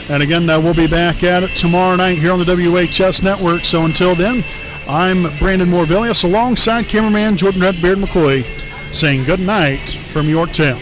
S1: And again, we'll be back at it tomorrow night here on the WHS Network. So until then, I'm Brandon Morvillius alongside cameraman Jordan Redbeard McCoy saying good night from Yorktown.